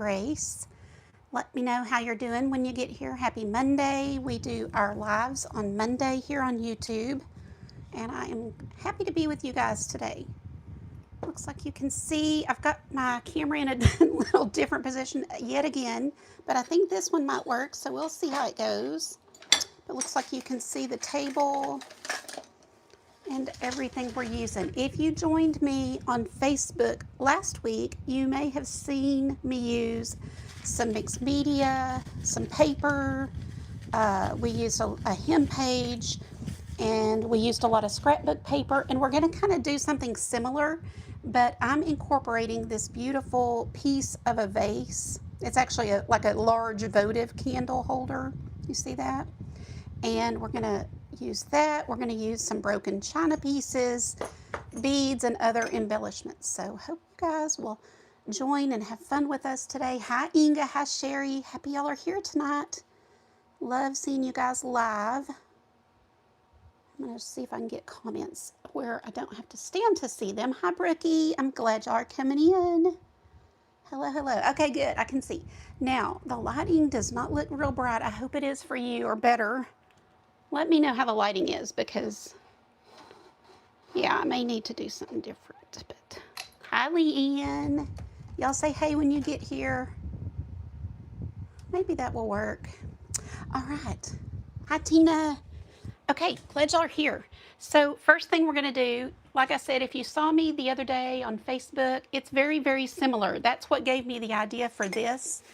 Grace. Let me know how you're doing when you get here. Happy Monday. We do our lives on Monday here on YouTube, and I am happy to be with you guys today. Looks like you can see I've got my camera in a little different position yet again, but I think this one might work, so we'll see how it goes. It looks like you can see the table and everything we're using. If you joined me on Facebook last week, you may have seen me use some mixed media, some paper. We used a hem page, and we used a lot of scrapbook paper, and we're going to kind of do something similar, but I'm incorporating this beautiful piece of a vase. It's actually like a large votive candle holder. You see that? And we're going to use that. We're going to use some broken china pieces, beads, and other embellishments. So hope you guys will join and have fun with us today. Hi Inga, hi Sherry. Happy y'all are here tonight. Love seeing you guys live. I'm going to see if I can get comments where I don't have to stand to see them. Hi Brookie, I'm glad y'all are coming in. Hello, hello. Okay, good. I can see. Now, the lighting does not look real bright. I hope it is for you or better. Let me know how the lighting is because, yeah, I may need to do something different. But hi, Leanne. Y'all say hey when you get here. Maybe that will work. All right. Hi, Tina. Okay, glad y'all are here. So first thing we're going to do, like I said, if you saw me the other day on Facebook, it's very, very similar. That's what gave me the idea for this.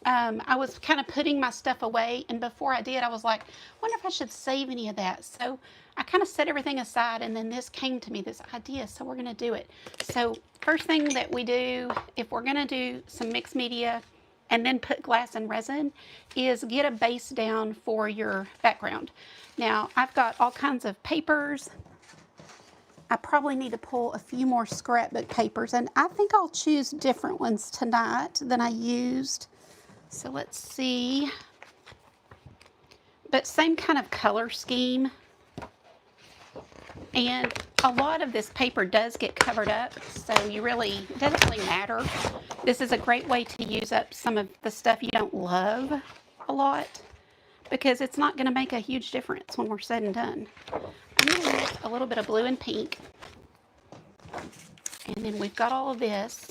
I was kind of putting my stuff away, and before I did, I was like, I wonder if I should save any of that. So I kind of set everything aside, and then this came to me, this idea, so we're going to do it. So first thing that we do, if we're going to do some mixed media and then put glass and resin, is get a base down for your background. Now, I've got all kinds of papers. I probably need to pull a few more scrapbook papers, and I think I'll choose different ones tonight than I used. So let's see, but same kind of color scheme, and a lot of this paper does get covered up, so it doesn't really matter. This is a great way to use up some of the stuff you don't love a lot, because it's not going to make a huge difference when we're said and done. I'm going to use a little bit of blue and pink, and then we've got all of this.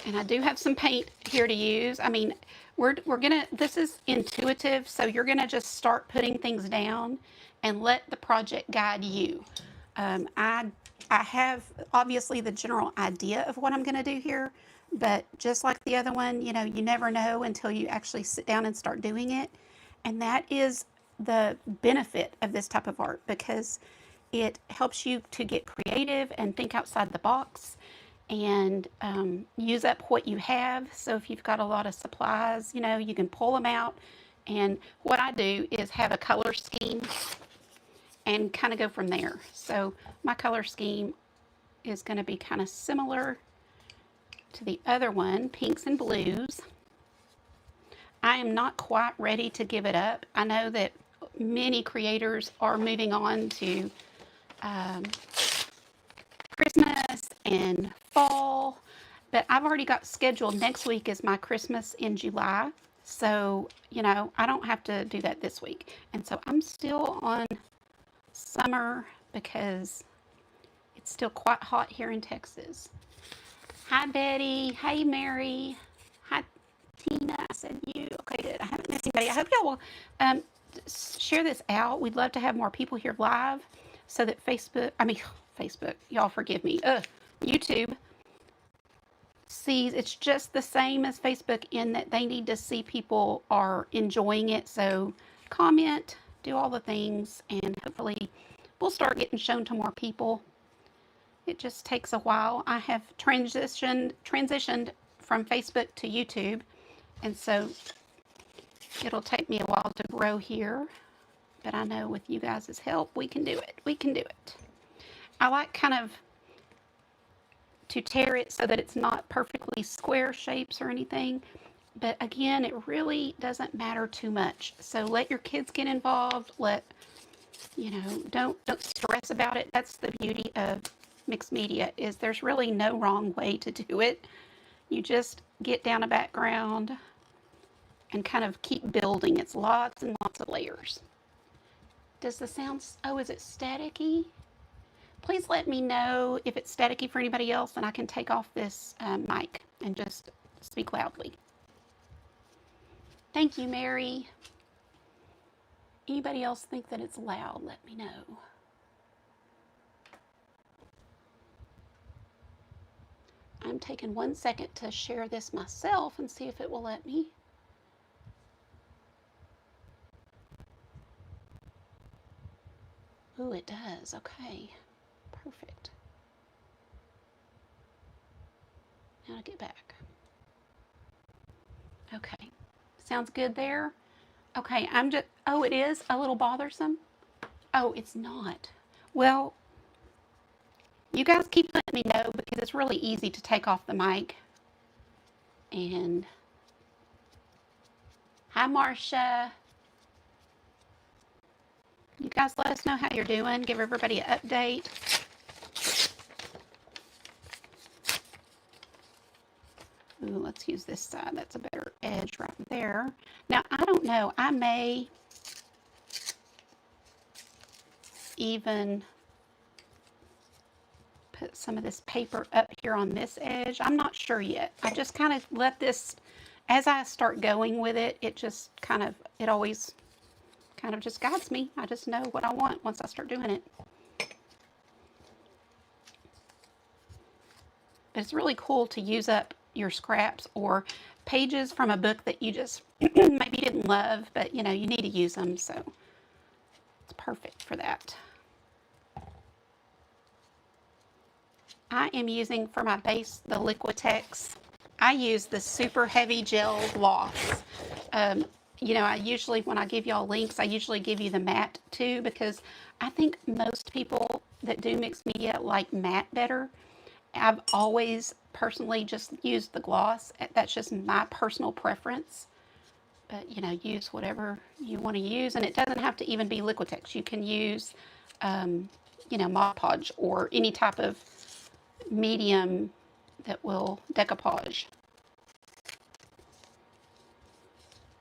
And I do have some paint here to use. I mean, this is intuitive, so you're gonna just start putting things down and let the project guide you. I have obviously the general idea of what I'm gonna do here, but just like the other one, you never know until you actually sit down and start doing it. And that is the benefit of this type of art, because it helps you to get creative and think outside the box and use up what you have. So if you've got a lot of supplies, you can pull them out. And what I do is have a color scheme and kind of go from there. So my color scheme is going to be kind of similar to the other one, pinks and blues. I am not quite ready to give it up. I know that many creators are moving on to Christmas and fall, but I've already got scheduled next week is my Christmas in July, so I don't have to do that this week. And so I'm still on summer because it's still quite hot here in Texas. Hi Betty, hey Mary, hi Tina. I said you. Okay, good. I haven't missed anybody. I hope y'all will share this out. We'd love to have more people here live so that Facebook, y'all forgive me, YouTube sees it's just the same as Facebook in that they need to see people are enjoying it. So comment, do all the things, and hopefully we'll start getting shown to more people. It just takes a while. I have transitioned from Facebook to YouTube, and so it'll take me a while to grow here, but I know with you guys' help we can do it. We can do it. I like kind of to tear it so that it's not perfectly square shapes or anything. But again, it really doesn't matter too much. So let your kids get involved. Don't stress about it. That's the beauty of mixed media, is there's really no wrong way to do it. You just get down a background and kind of keep building. It's lots and lots of layers. Does the sound, oh, is it staticky? Please let me know if it's staticky for anybody else, and I can take off this mic and just speak loudly. Thank you, Mary. Anybody else think that it's loud? Let me know. I'm taking 1 second to share this myself and see if it will let me. Ooh, it does. Okay. Perfect. Now to get back. Okay. Sounds good there? Okay, I'm just, oh, it is a little bothersome? Oh, it's not. Well, you guys keep letting me know because it's really easy to take off the mic. And hi, Marcia. You guys let us know how you're doing. Give everybody an update. Ooh, let's use this side. That's a better edge right there. Now, I don't know. I may even put some of this paper up here on this edge. I'm not sure yet. I just kind of let this, as I start going with it, it just kind of, it always kind of just guides me. I just know what I want once I start doing it. But it's really cool to use up your scraps or pages from a book that you just maybe didn't love, but you know, you need to use them, so it's perfect for that. I am using for my base the Liquitex. I use the super heavy gel gloss. You know, I usually, when I give y'all links, I usually give you the matte too, because I think most people that do mixed media like matte better. I've always personally just used the gloss. That's just my personal preference. But, you know, use whatever you want to use. And it doesn't have to even be Liquitex. You can use, you know, Mod Podge or any type of medium that will decoupage.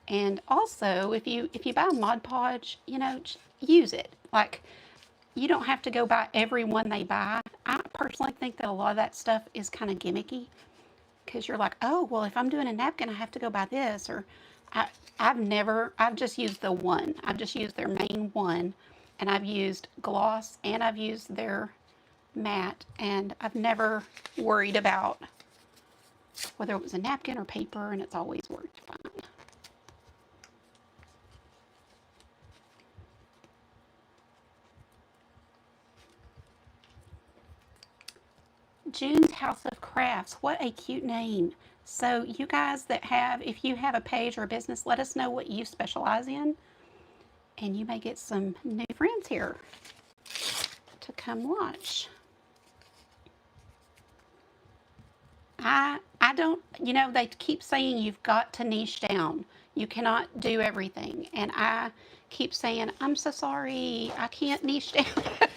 And also, if you buy Mod Podge, you know, use it. Like, you don't have to go buy every one they buy. I personally think that a lot of that stuff is kind of gimmicky because you're like, oh, well, if I'm doing a napkin, I have to go buy this. Or I've just used the one. I've just used their main one, and I've used gloss and I've used their matte, and I've never worried about whether it was a napkin or paper, and it's always worked fine. June's House of Crafts. What a cute name. So you guys that have, if you have a page or a business, let us know what you specialize in. And you may get some new friends here to come watch. I don't, you know, they keep saying you've got to niche down. You cannot do everything. And I keep saying, I'm so sorry, I can't niche down.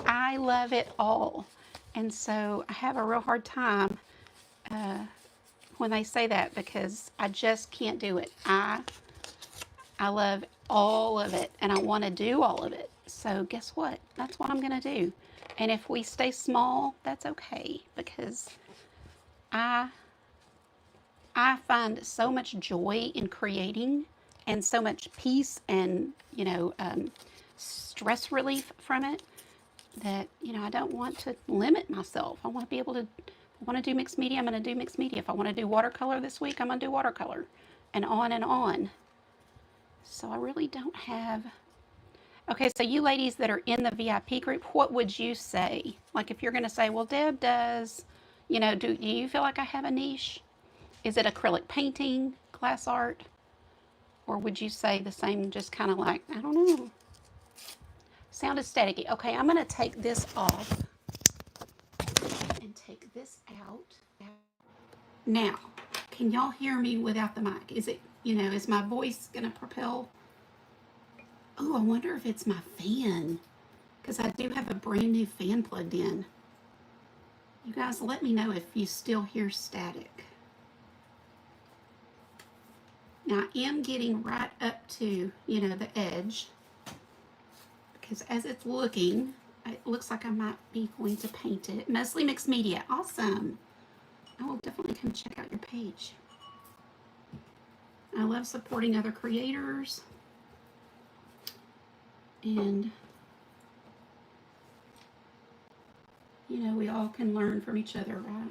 I love it all. And so I have a real hard time when they say that because I just can't do it. I love all of it and I want to do all of it. So guess what? That's what I'm going to do. And if we stay small, that's okay because I find so much joy in creating and so much peace and, you know, stress relief from it that, you know, I don't want to limit myself. I want to be able to, if I want to do mixed media, I'm going to do mixed media. If I want to do watercolor this week, I'm going to do watercolor and on and on. So I really don't have, okay, so you ladies that are in the VIP group, what would you say? Like if you're going to say, well, Deb does, you know, do you feel like I have a niche? Is it acrylic painting, glass art? Or would you say the same, just kind of like, I don't know. Sounded staticky. Okay, I'm going to take this off and take this out. Now, can y'all hear me without the mic? Is it, you know, is my voice going to propel? Oh, I wonder if it's my fan because I do have a brand new fan plugged in. You guys let me know if you still hear static. Now I am getting right up to, you know, the edge, because as it's looking, it looks like I might be going to paint it. Mostly mixed media. Awesome. I will definitely come check out your page. I love supporting other creators. And, you know, we all can learn from each other, right?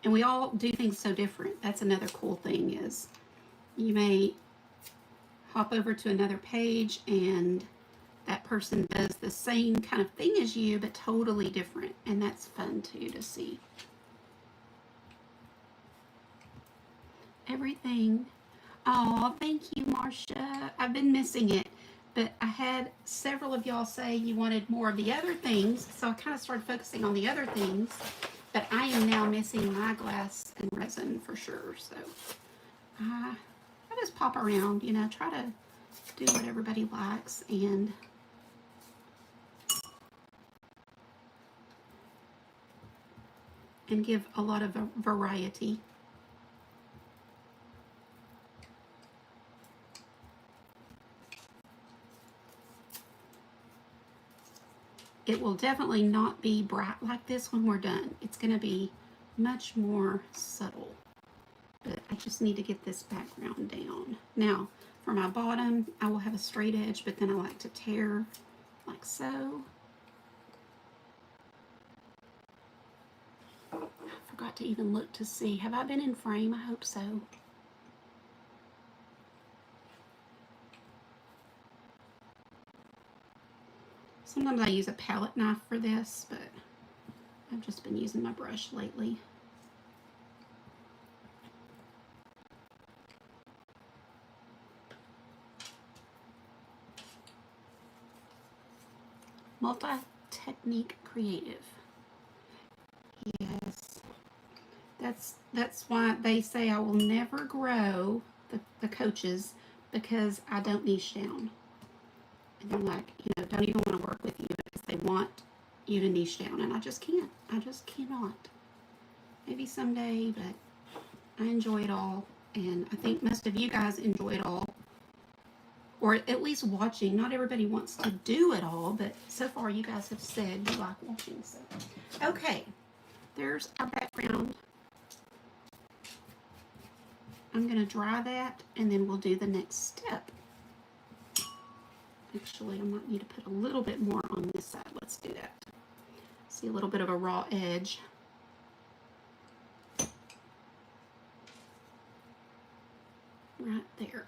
And we all do things so different. That's another cool thing, is you may hop over to another page and that person does the same kind of thing as you, but totally different. And that's fun too, to see. Everything. Oh, thank you, Marcia. I've been missing it, but I had several of y'all say you wanted more of the other things, so I kind of started focusing on the other things. But I am now missing my glass and resin for sure. So I just pop around, you know, try to do what everybody likes and give a lot of variety. It will definitely not be bright like this when we're done. It's going to be much more subtle. But I just need to get this background down. Now, for my bottom, I will have a straight edge, but then I like to tear like so. I forgot to even look to see. Have I been in frame? I hope so. Sometimes I use a palette knife for this, but I've just been using my brush lately. Multi-technique creative. Yes. That's why they say I will never grow, the coaches, because I don't niche down. And they're like, you know, don't even want to work with you because they want you to niche down. And I just can't. I just cannot. Maybe someday, but I enjoy it all. And I think most of you guys enjoy it all. Or at least watching. Not everybody wants to do it all, but so far you guys have said you like watching. So, okay. There's our background. I'm going to dry that, and then we'll do the next step. Actually, I might need to put a little bit more on this side. Let's do that. See a little bit of a raw edge. Right there.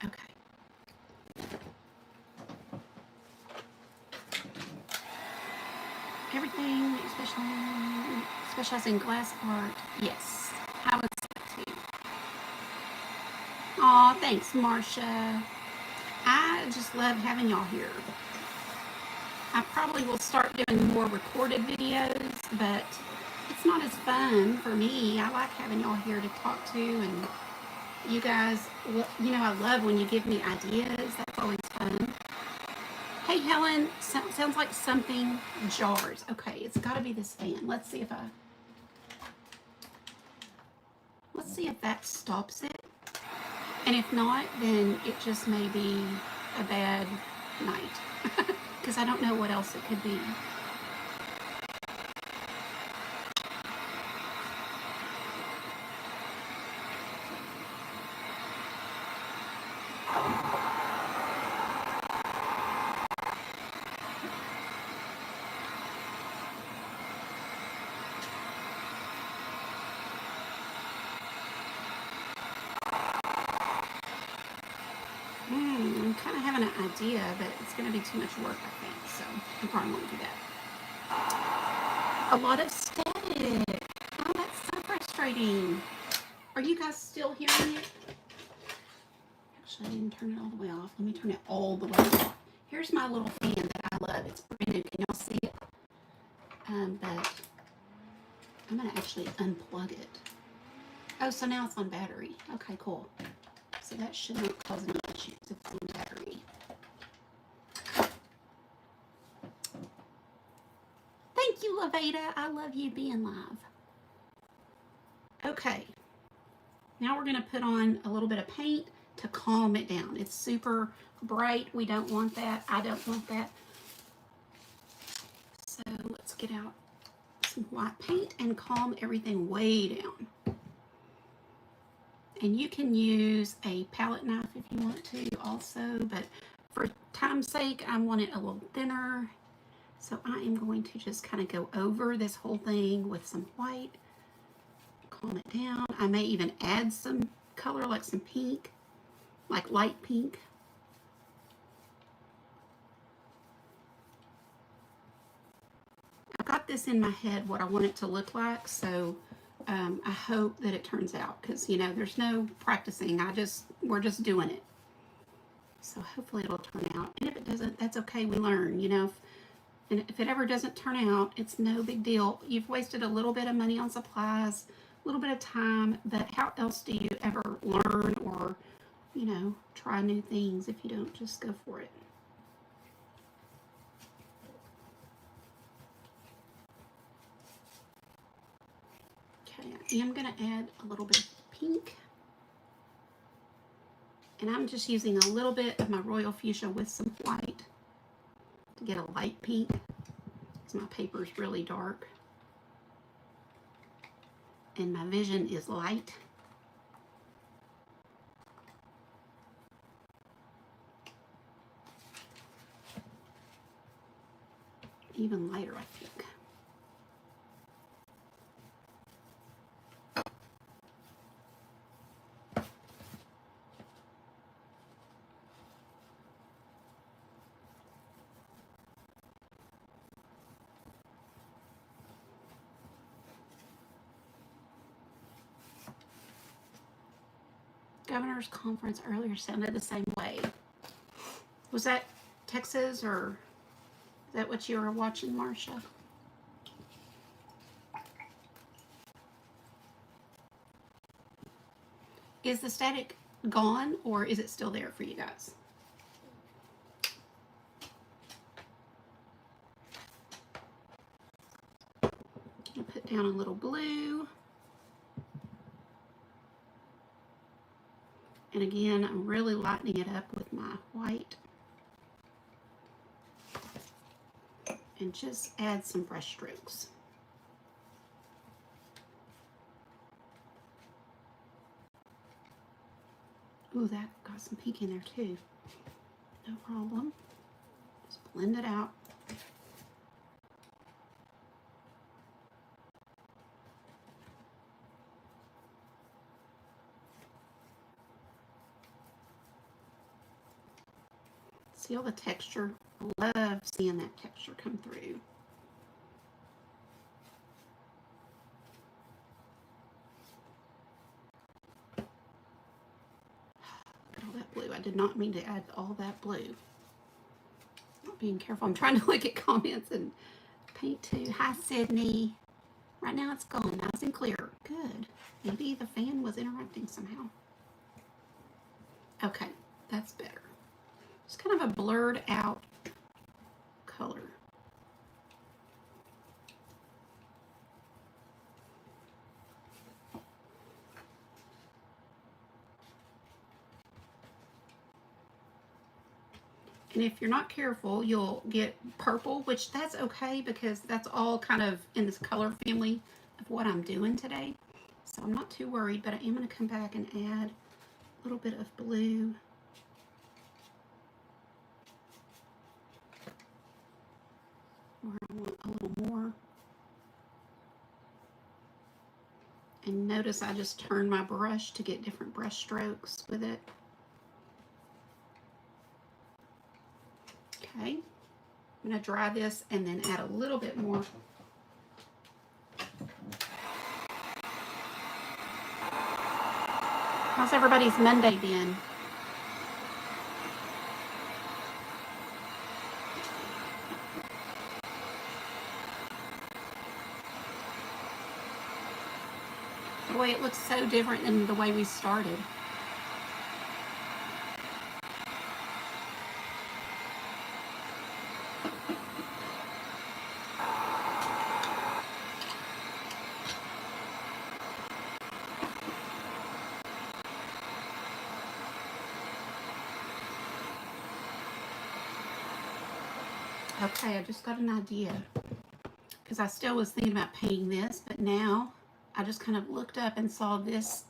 Okay. Everything, specialize in glass art. Yes, I would say too. Aw, thanks, Marcia. I just love having y'all here. I probably will start doing more recorded videos, but it's not as fun for me. I like having y'all here to talk to, and you guys, you know, I love when you give me ideas. That's always fun. Hey, Helen, sounds like something jars. Okay, it's got to be this fan. Let's see if that stops it. And if not, then it just may be a bad night. Because I don't know what else it could be. I'm kind of having an idea, but it's going to be too much work, I think. So I probably won't do that. A lot of static. Oh, that's so frustrating. Are you guys still hearing it? Actually, I didn't turn it all the way off. Let me turn it all the way off. Here's my little fan that I love. It's brand new. Can y'all see it? But I'm going to actually unplug it. Oh, so now it's on battery. Okay, cool. So that should not cause any issues if it's on battery. Thank you, Laveda. I love you being live. Okay. Now we're going to put on a little bit of paint to calm it down. It's super bright. We don't want that. I don't want that. So let's get out some white paint and calm everything way down. And you can use a palette knife if you want to also, but for time's sake, I want it a little thinner. So I am going to just kind of go over this whole thing with some white, calm it down. I may even add some color, like some pink, like light pink. I've got this in my head, what I want it to look like, so I hope that it turns out, because, you know, there's no practicing. We're just doing it. So hopefully it'll turn out. And if it doesn't, that's okay. We learn, you know. And if it ever doesn't turn out, it's no big deal. You've wasted a little bit of money on supplies, a little bit of time, but how else do you ever learn or, you know, try new things if you don't just go for it? Okay, I am going to add a little bit of pink. And I'm just using a little bit of my Royal Fuchsia with some white to get a light pink, because my paper is really dark. And my vision is light. Even lighter, I think. Governor's conference earlier sounded the same way. Was that Texas, or is that what you were watching, Marcia? Is the static gone, or is it still there for you guys? I'll put down a little blue. And again, I'm really lightening it up with my white. And just add some brush strokes. Ooh, that got some pink in there too. No problem. Just blend it out. See all the texture? I love seeing that texture come through. Look at all that blue. I did not mean to add all that blue. Not being careful. I'm trying to look at comments and paint too. Hi, Sydney. Right now it's gone. Nice and clear. Good. Maybe the fan was interrupting somehow. Okay, that's better. It's kind of a blurred out color. And if you're not careful, you'll get purple, which that's okay, because that's all kind of in this color family of what I'm doing today. So I'm not too worried, but I am going to come back and add a little bit of blue. Where I want a little more. And notice I just turned my brush to get different brush strokes with it. Okay, I'm going to dry this and then add a little bit more. How's everybody's Monday been? Boy, it looks so different than the way we started. Okay, I just got an idea, because I still was thinking about painting this, but now I just kind of looked up and saw this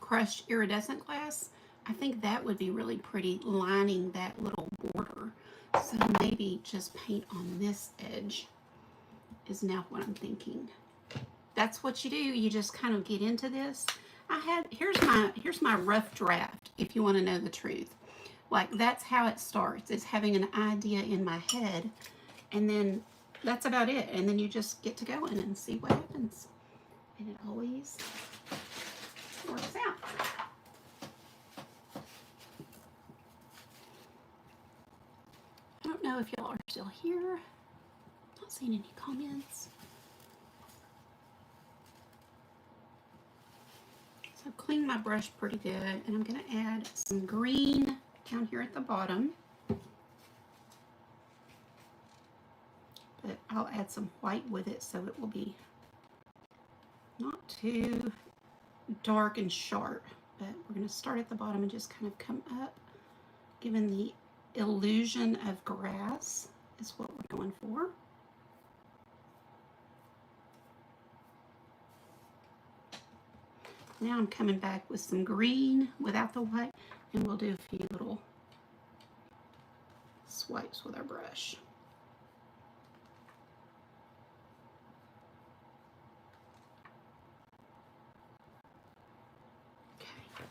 crushed iridescent glass. I think that would be really pretty lining that little border. So maybe just paint on this edge is now what I'm thinking. That's what you do. You just kind of get into this. Here's my rough draft, if you want to know the truth. Like, that's how it starts. It's having an idea in my head, and then that's about it. And then you just get to going and see what happens. And it always works out. I don't know if y'all are still here. Not seeing any comments. So I've cleaned my brush pretty good, and I'm going to add some green down here at the bottom. But I'll add some white with it so it will be not too dark and sharp. But we're going to start at the bottom and just kind of come up, giving the illusion of grass is what we're going for. Now I'm coming back with some green without the white, and we'll do a few little swipes with our brush. Okay.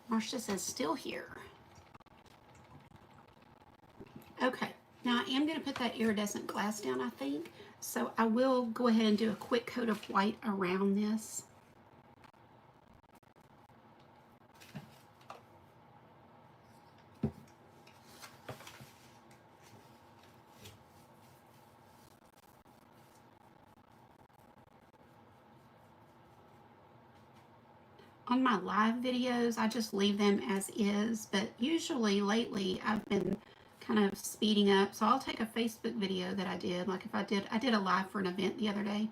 Marcia says still here. Okay, now I am going to put that iridescent glass down, I think. So I will go ahead and do a quick coat of white around this. On my live videos, I just leave them as is, but usually lately I've been kind of speeding up. So I'll take a Facebook video that I did, like if I did a live for an event the other day,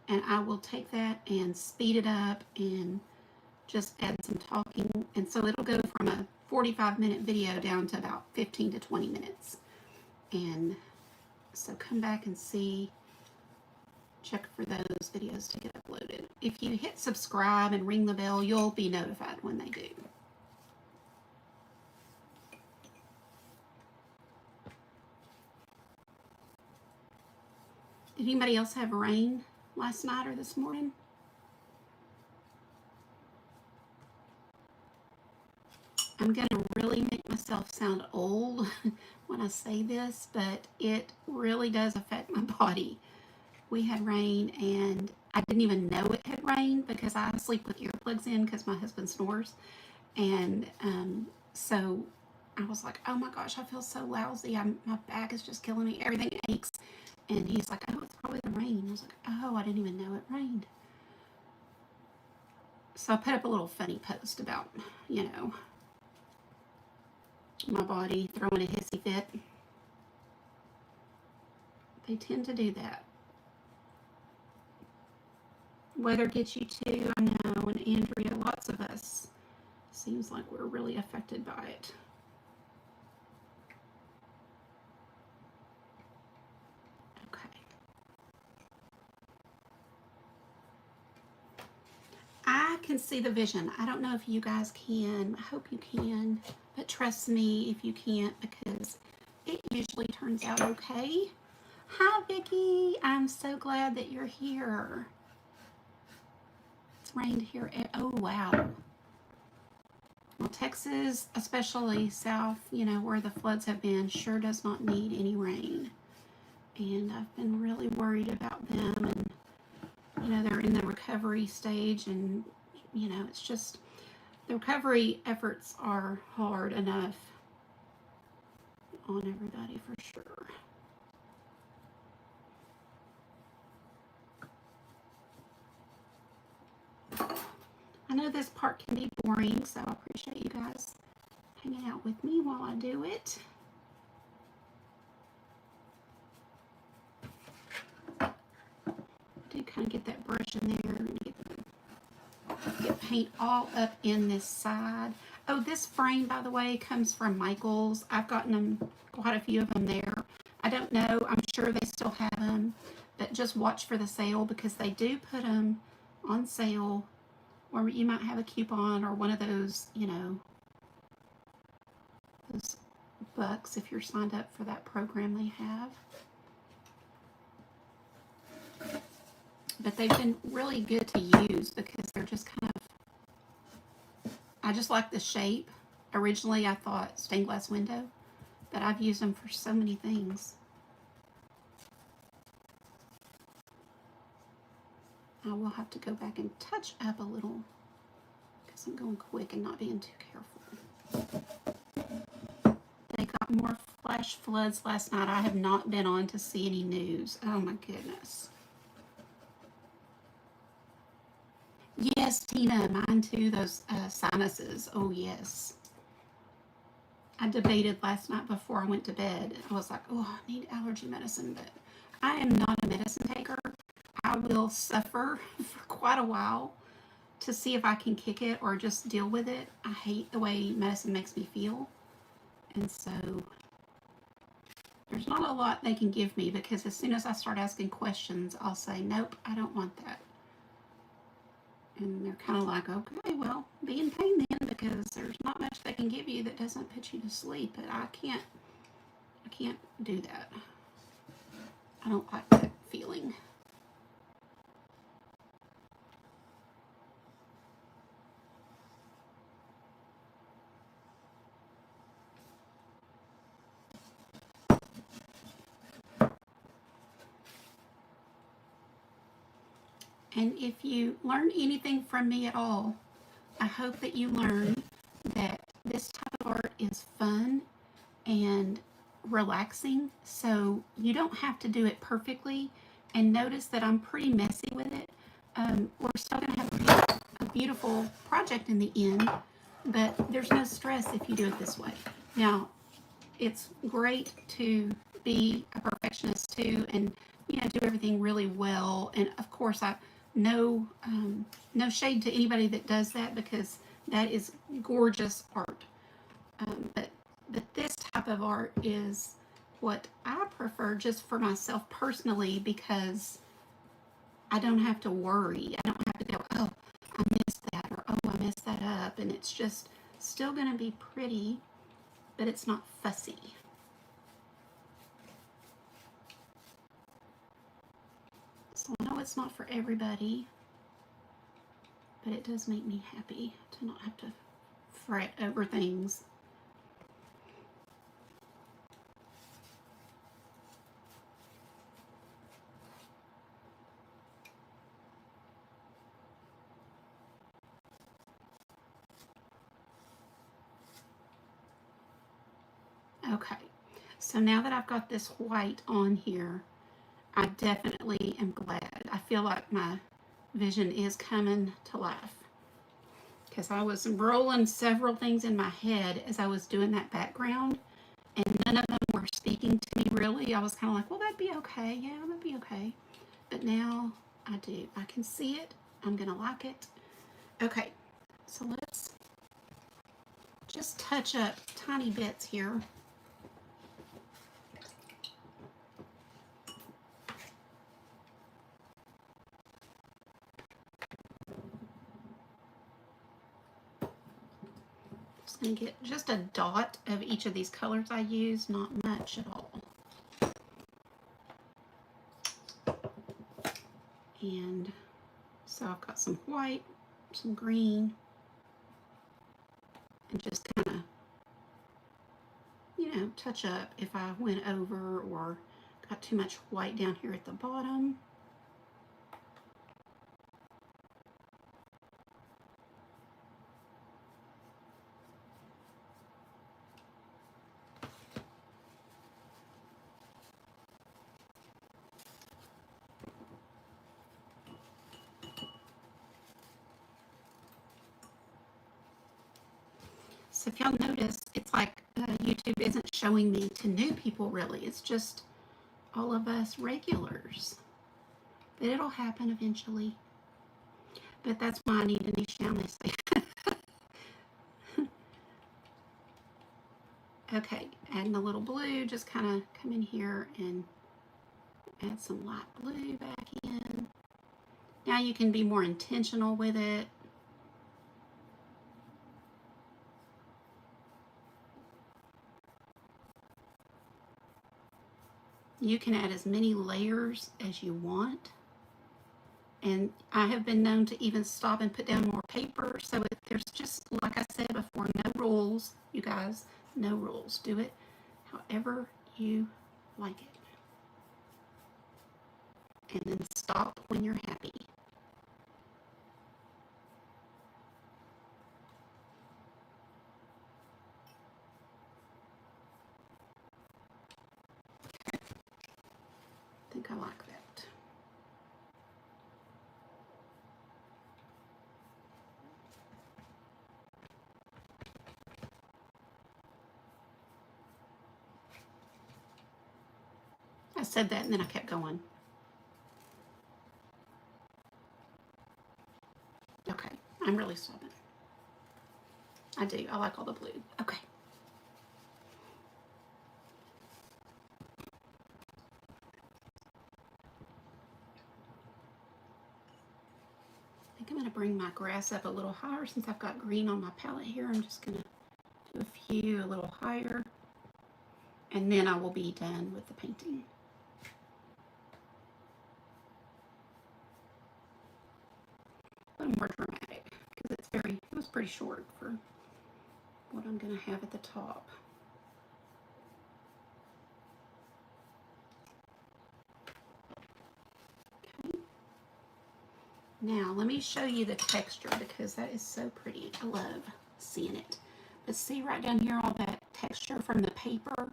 and I will take that and speed it up and just add some talking. And so it'll go from a 45-minute video down to about 15 to 20 minutes. And so come back and see, check for those videos to get uploaded. If you hit subscribe and ring the bell, you'll be notified when they do. Did anybody else have rain last night or this morning? I'm going to really make myself sound old when I say this, but it really does affect my body. We had rain, and I didn't even know it had rained because I sleep with earplugs in because my husband snores. And so I was like, oh my gosh, I feel so lousy. My back is just killing me. Everything aches. And he's like, oh, it's probably the rain. I was like, oh, I didn't even know it rained. So I put up a little funny post about, you know, my body throwing a hissy fit. They tend to do that. Weather gets you too, I know, and Andrea, lots of us, seems like we're really affected by it. Okay. I can see the vision. I don't know if you guys can. I hope you can, but trust me if you can't, because it usually turns out okay. Hi, Vicki. I'm so glad that you're here. It's rained here. Oh, wow. Well, Texas, especially south, you know, where the floods have been, sure does not need any rain. And I've been really worried about them. And, you know, they're in the recovery stage. And, you know, it's just, the recovery efforts are hard enough on everybody for sure. I know this part can be boring, so I appreciate you guys hanging out with me while I do it. Do kind of get that brush in there and get paint all up in this side. Oh, this frame, by the way, comes from Michael's. I've gotten them, quite a few of them there. I don't know. I'm sure they still have them, but just watch for the sale because they do put them on sale, or you might have a coupon or one of those, you know, those bucks if you're signed up for that program they have. But they've been really good to use because they're just kind of, I just like the shape. Originally I thought stained glass window, but I've used them for so many things. I will have to go back and touch up a little because I'm going quick and not being too careful. They got more flash floods last night. I have not been on to see any news. Oh my goodness. Yes, Tina, mine too, those sinuses. Oh, yes. I debated last night before I went to bed. I was like, oh, I need allergy medicine, but I am not a medicine taker. I will suffer for quite a while to see if I can kick it or just deal with it. I hate the way medicine makes me feel. And so there's not a lot they can give me because as soon as I start asking questions, I'll say, nope, I don't want that. And they're kind of like, okay, well, be in pain then because there's not much they can give you that doesn't put you to sleep. But I can't do that. I don't like that feeling. And if you learned anything from me at all, I hope that you learn that this type of art is fun and relaxing, so you don't have to do it perfectly. And notice that I'm pretty messy with it. We're still going to have a beautiful project in the end, but there's no stress if you do it this way. Now, it's great to be a perfectionist too, and you know, do everything really well. And of course, no shade to anybody that does that because that is gorgeous art. But this type of art is what I prefer just for myself personally because I don't have to worry. I don't have to go, oh, I missed that, or oh, I messed that up. And it's just still going to be pretty, but it's not fussy. So I know it's not for everybody, but it does make me happy to not have to fret over things. Okay, so now that I've got this white on here, I definitely am glad. I feel like my vision is coming to life because I was rolling several things in my head as I was doing that background and none of them were speaking to me really. I was kind of like, well, that'd be okay. Yeah, that'd be okay. But now I do. I can see it. I'm going to like it. Okay, so let's just touch up tiny bits here. And get just a dot of each of these colors I use, not much at all. And so I've got some white, some green, and just kind of, you know, touch up if I went over or got too much white down here at the bottom. if y'all notice, it's like YouTube isn't showing me to new people really. It's just all of us regulars. But it'll happen eventually. But that's why I need a niche down this thing. Okay, adding a little blue, just kind of come in here and add some light blue back in. Now you can be more intentional with it. You can add as many layers as you want. And I have been known to even stop and put down more paper. So there's just, like I said before, no rules, you guys, no rules. Do it however you like it. And then stop when you're happy. I think I like that. I said that and then I kept going. Okay, I'm really stopping. I do. I like all the blue. Okay. I think I'm going to bring my grass up a little higher since I've got green on my palette here. I'm just going to do a few a little higher. And then I will be done with the painting. A little more dramatic because it was pretty short for what I'm going to have at the top. Okay. Now let me show you the texture because that is so pretty. I love seeing it. But see right down here all that texture from the paper,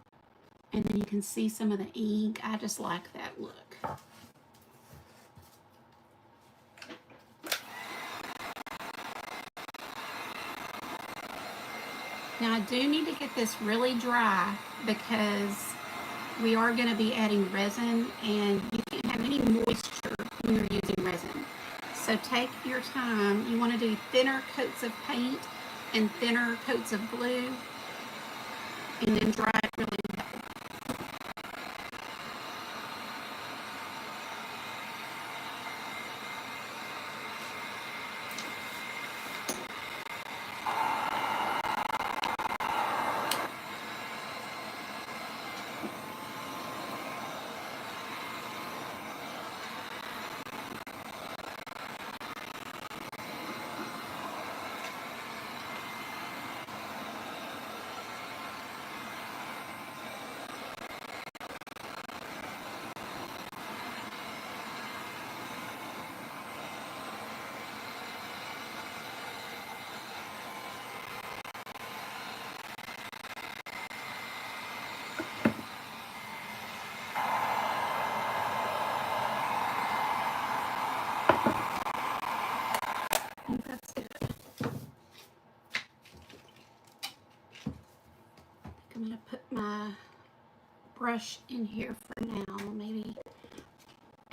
and then you can see some of the ink. I just like that look. Now I do need to get this really dry because we are going to be adding resin, and you can't have any moisture when you're using resin. So take your time. You want to do thinner coats of paint and thinner coats of glue, and then dry it really well. That's good. I'm going to put my brush in here for now. Maybe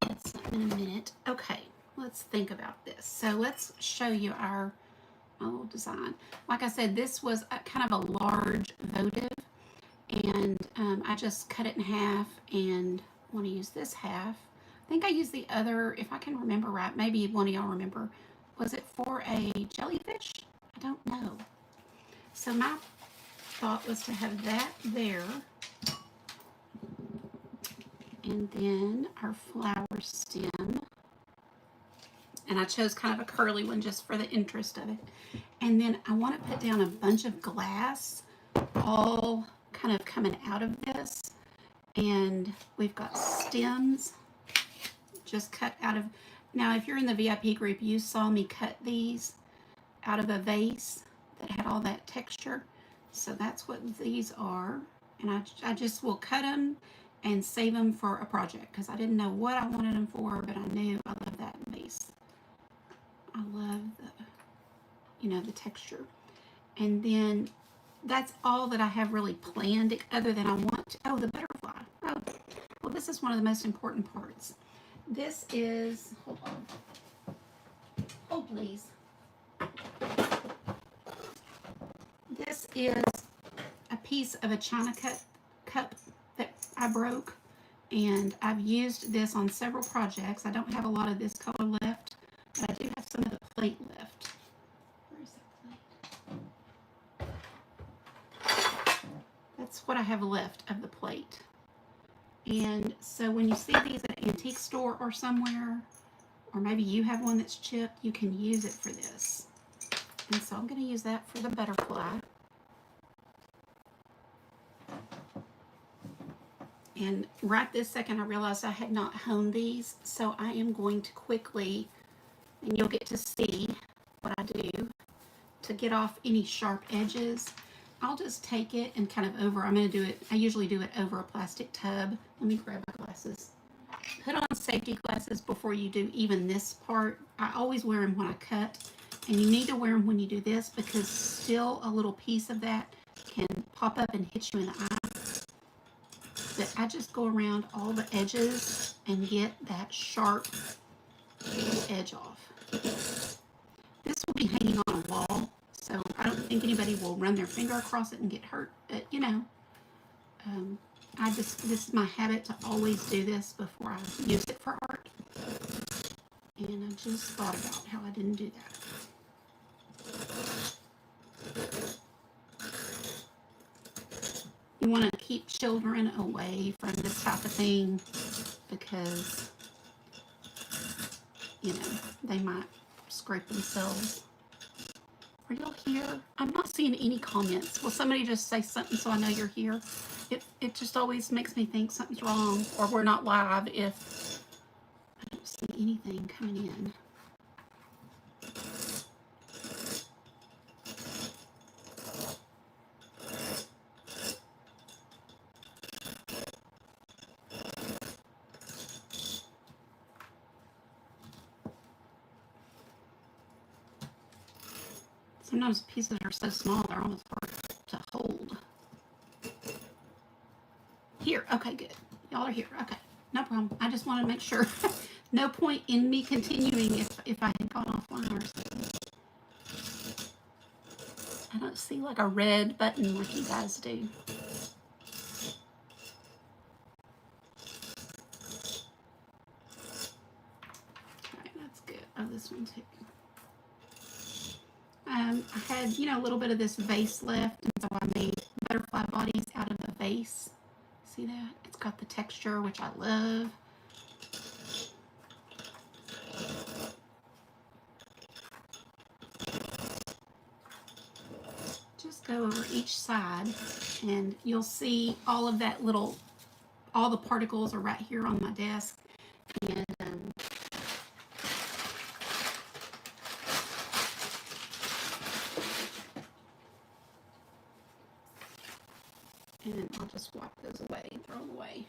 that's in a minute. Okay, let's think about this. So let's show you our little design. Like I said, this was kind of a large votive, and I just cut it in half and want to use this half. I think I used the other, if I can remember right, maybe one of y'all remember. Was it for a jellyfish? I don't know. So my thought was to have that there, and then our flower stem, and I chose kind of a curly one just for the interest of it. And then I want to put down a bunch of glass all kind of coming out of this, and we've got stems just cut out of. Now if you're in the VIP group, you saw me cut these out of a vase that had all that texture. So that's what these are, and I just will cut them and save them for a project because I didn't know what I wanted them for, but I knew I love that vase. I love the, the texture. And then that's all that I have really planned, other than I want to, oh, the butterfly. Oh, well, this is one of the most important parts. This is, hold on. Hold please. This is a piece of a china cup that I broke, and I've used this on several projects. I don't have a lot of this color left, but I do have some of the plate left. Where is that plate? That's what I have left of the plate. And so when you see these at an antique store or somewhere, or maybe you have one that's chipped, you can use it for this. And so I'm going to use that for the butterfly. And right this second, I realized I had not honed these, so I am going to quickly, and you'll get to see what I do to get off any sharp edges. I'll just take it and kind of I'm going to do it, I usually do it over a plastic tub. Let me grab my glasses. Put on safety glasses before you do even this part. I always wear them when I cut, and you need to wear them when you do this, because still a little piece of that can pop up and hit you in the eye. But I just go around all the edges and get that sharp edge off. This will be hanging on a wall, so I don't think anybody will run their finger across it and get hurt. But you know, this is my habit to always do this before I use it for art. And I just thought about how I didn't do that. You want to keep children away from this type of thing, because, you know, they might scrape themselves. Are y'all here? I'm not seeing any comments. Will somebody just say something so I know you're here? It just always makes me think something's wrong, or we're not live, if I don't see anything coming in. Sometimes pieces are so small, they're almost hard to hold. Here, okay, good. Y'all are here, okay. No problem. I just want to make sure. No point in me continuing if I had gone offline or something. I don't see like a red button like you guys do. Okay, that's good. Oh, this one too. I had, you know, a little bit of this vase left, and so I made butterfly bodies out of the vase. See that? It's got the texture, which I love. Just go over each side, and you'll see all of that little, all the particles are right here on my desk. And I'll just wipe those away, throw them away.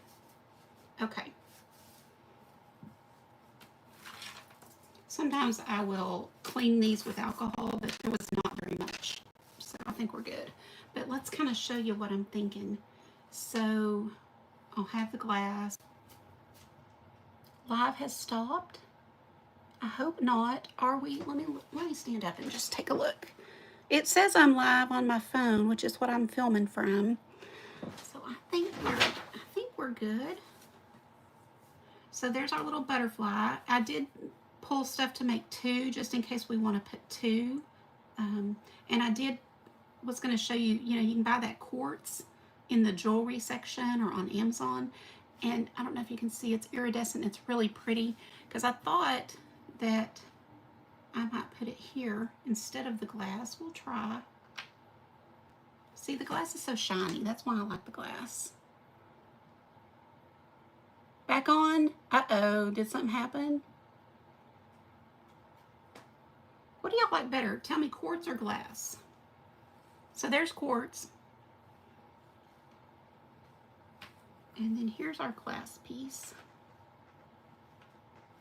Okay. Sometimes I will clean these with alcohol, but there was not very much. So I think we're good. But let's kind of show you what I'm thinking. So I'll have the glass. Live has stopped. I hope not. Are we? Let me stand up and just take a look. It says I'm live on my phone, which is what I'm filming from. So I think we're good. So there's our little butterfly. I did pull stuff to make two, just in case we want to put two. And I was going to show you, you know, you can buy that quartz in the jewelry section or on Amazon. And I don't know if you can see, it's iridescent. It's really pretty, because I thought that I might put it here instead of the glass. We'll try. See, the glass is so shiny. That's why I like the glass. Back on. Uh-oh, did something happen? What do y'all like better? Tell me, quartz or glass? So there's quartz. And then here's our glass piece.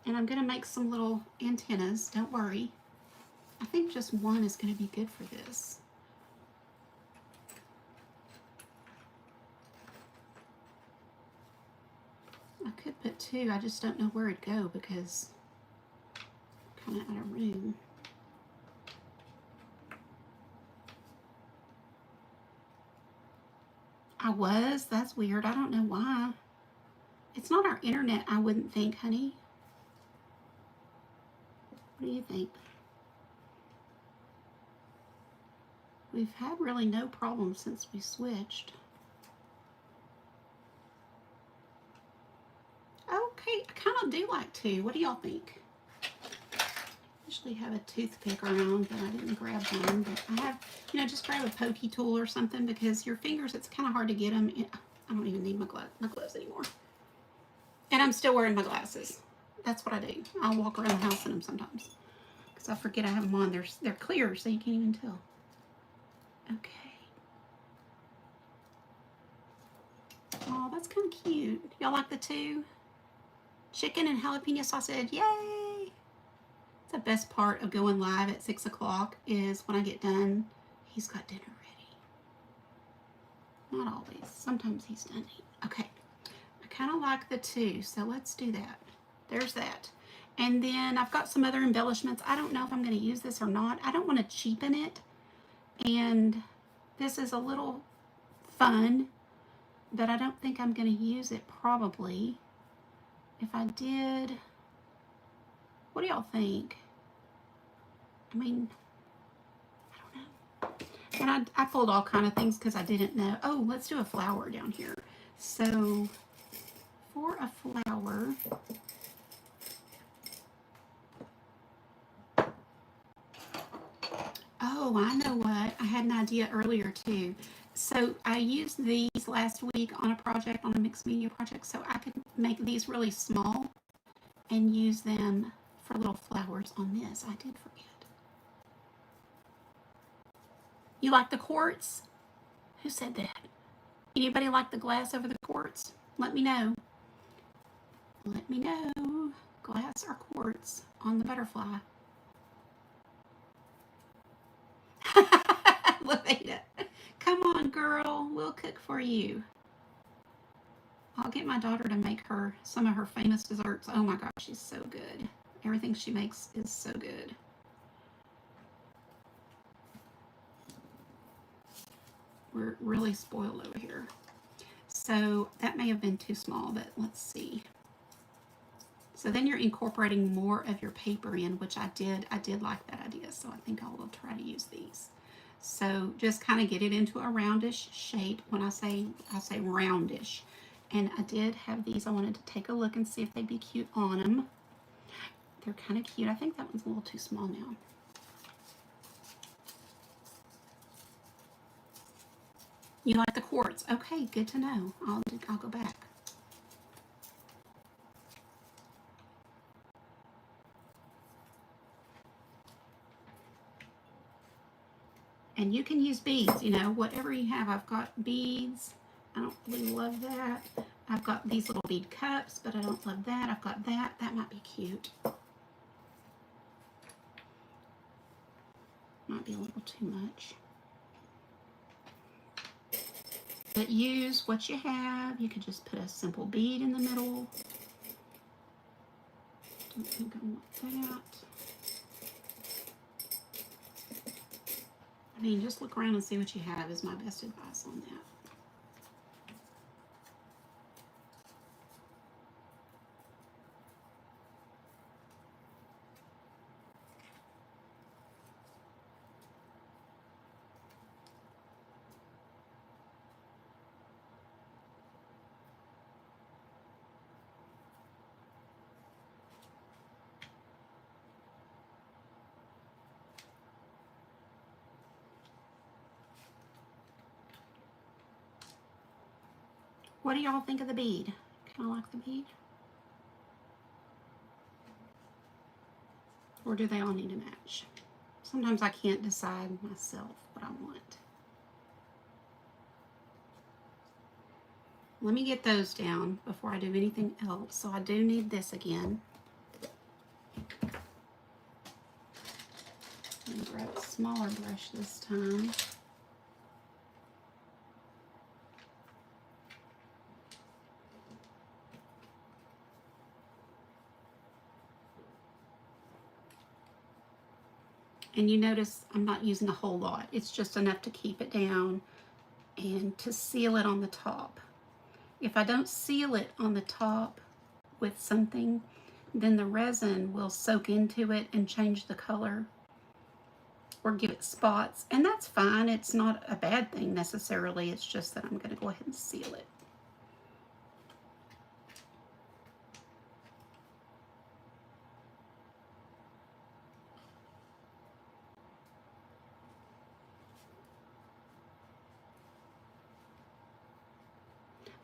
And I'm going to make some little antennas, don't worry. I think just one is going to be good for this. I could put 2, I just don't know where it'd go because I'm kind of out of room. I was? That's weird. I don't know why. It's not our internet, I wouldn't think, honey. What do you think? We've had really no problems since we switched. Okay, I kind of do like 2. What do y'all think? Usually have a toothpick around, but I didn't grab one. But I have, you know, just grab a pokey tool or something because your fingers, it's kind of hard to get them. I don't even need my gloves anymore. And I'm still wearing my glasses. That's what I do. I'll walk around the house in them sometimes because I forget I have them on. They're clear, so you can't even tell. Okay. Oh, that's kind of cute. Y'all like the 2? Chicken and jalapeno sausage. Yay! It's the best part of going live at 6 o'clock is when I get done, he's got dinner ready. Not always. Sometimes he's done eating. Okay. I kind of like the 2, so let's do that. There's that. And then I've got some other embellishments. I don't know if I'm going to use this or not. I don't want to cheapen it. And this is a little fun, but I don't think I'm going to use it probably. If I did, what do y'all think? I mean, I don't know. And I pulled all kind of things because I didn't know. Oh, let's do a flower down here. So for a flower, oh, I know what. I had an idea earlier too. So I used these last week on a project, on a mixed media project, so I could make these really small and use them for little flowers on this. I did forget. You like the quartz? Who said that? Anybody like the glass over the quartz? Let me know. Let me know. Glass or quartz on the butterfly. Laveda, come on, girl. We'll cook for you. I'll get my daughter to make her some of her famous desserts. Oh my gosh, she's so good. Everything she makes is so good. We're really spoiled over here. So that may have been too small, but let's see. So then you're incorporating more of your paper in, which I did like that idea. So I think I will try to use these. So just kind of get it into a roundish shape. When I say roundish. And I did have these. I wanted to take a look and see if they'd be cute on them. They're kind of cute. I think that one's a little too small now. You like the quartz? Okay, good to know. I'll go back. And you can use beads, you know, whatever you have. I've got beads. I don't really love that. I've got these little bead cups, but I don't love that. I've got that. That might be cute. Might be a little too much. But use what you have. You could just put a simple bead in the middle. Don't think I want that. I mean, just look around and see what you have is my best advice on that. What do y'all think of the bead? Kind of like the bead? Or do they all need to match? Sometimes I can't decide myself what I want. Let me get those down before I do anything else. So I do need this again. I'm gonna grab a smaller brush this time. And you notice I'm not using a whole lot. It's just enough to keep it down and to seal it on the top. If I don't seal it on the top with something, then the resin will soak into it and change the color or give it spots. And that's fine. It's not a bad thing necessarily. It's just that I'm going to go ahead and seal it.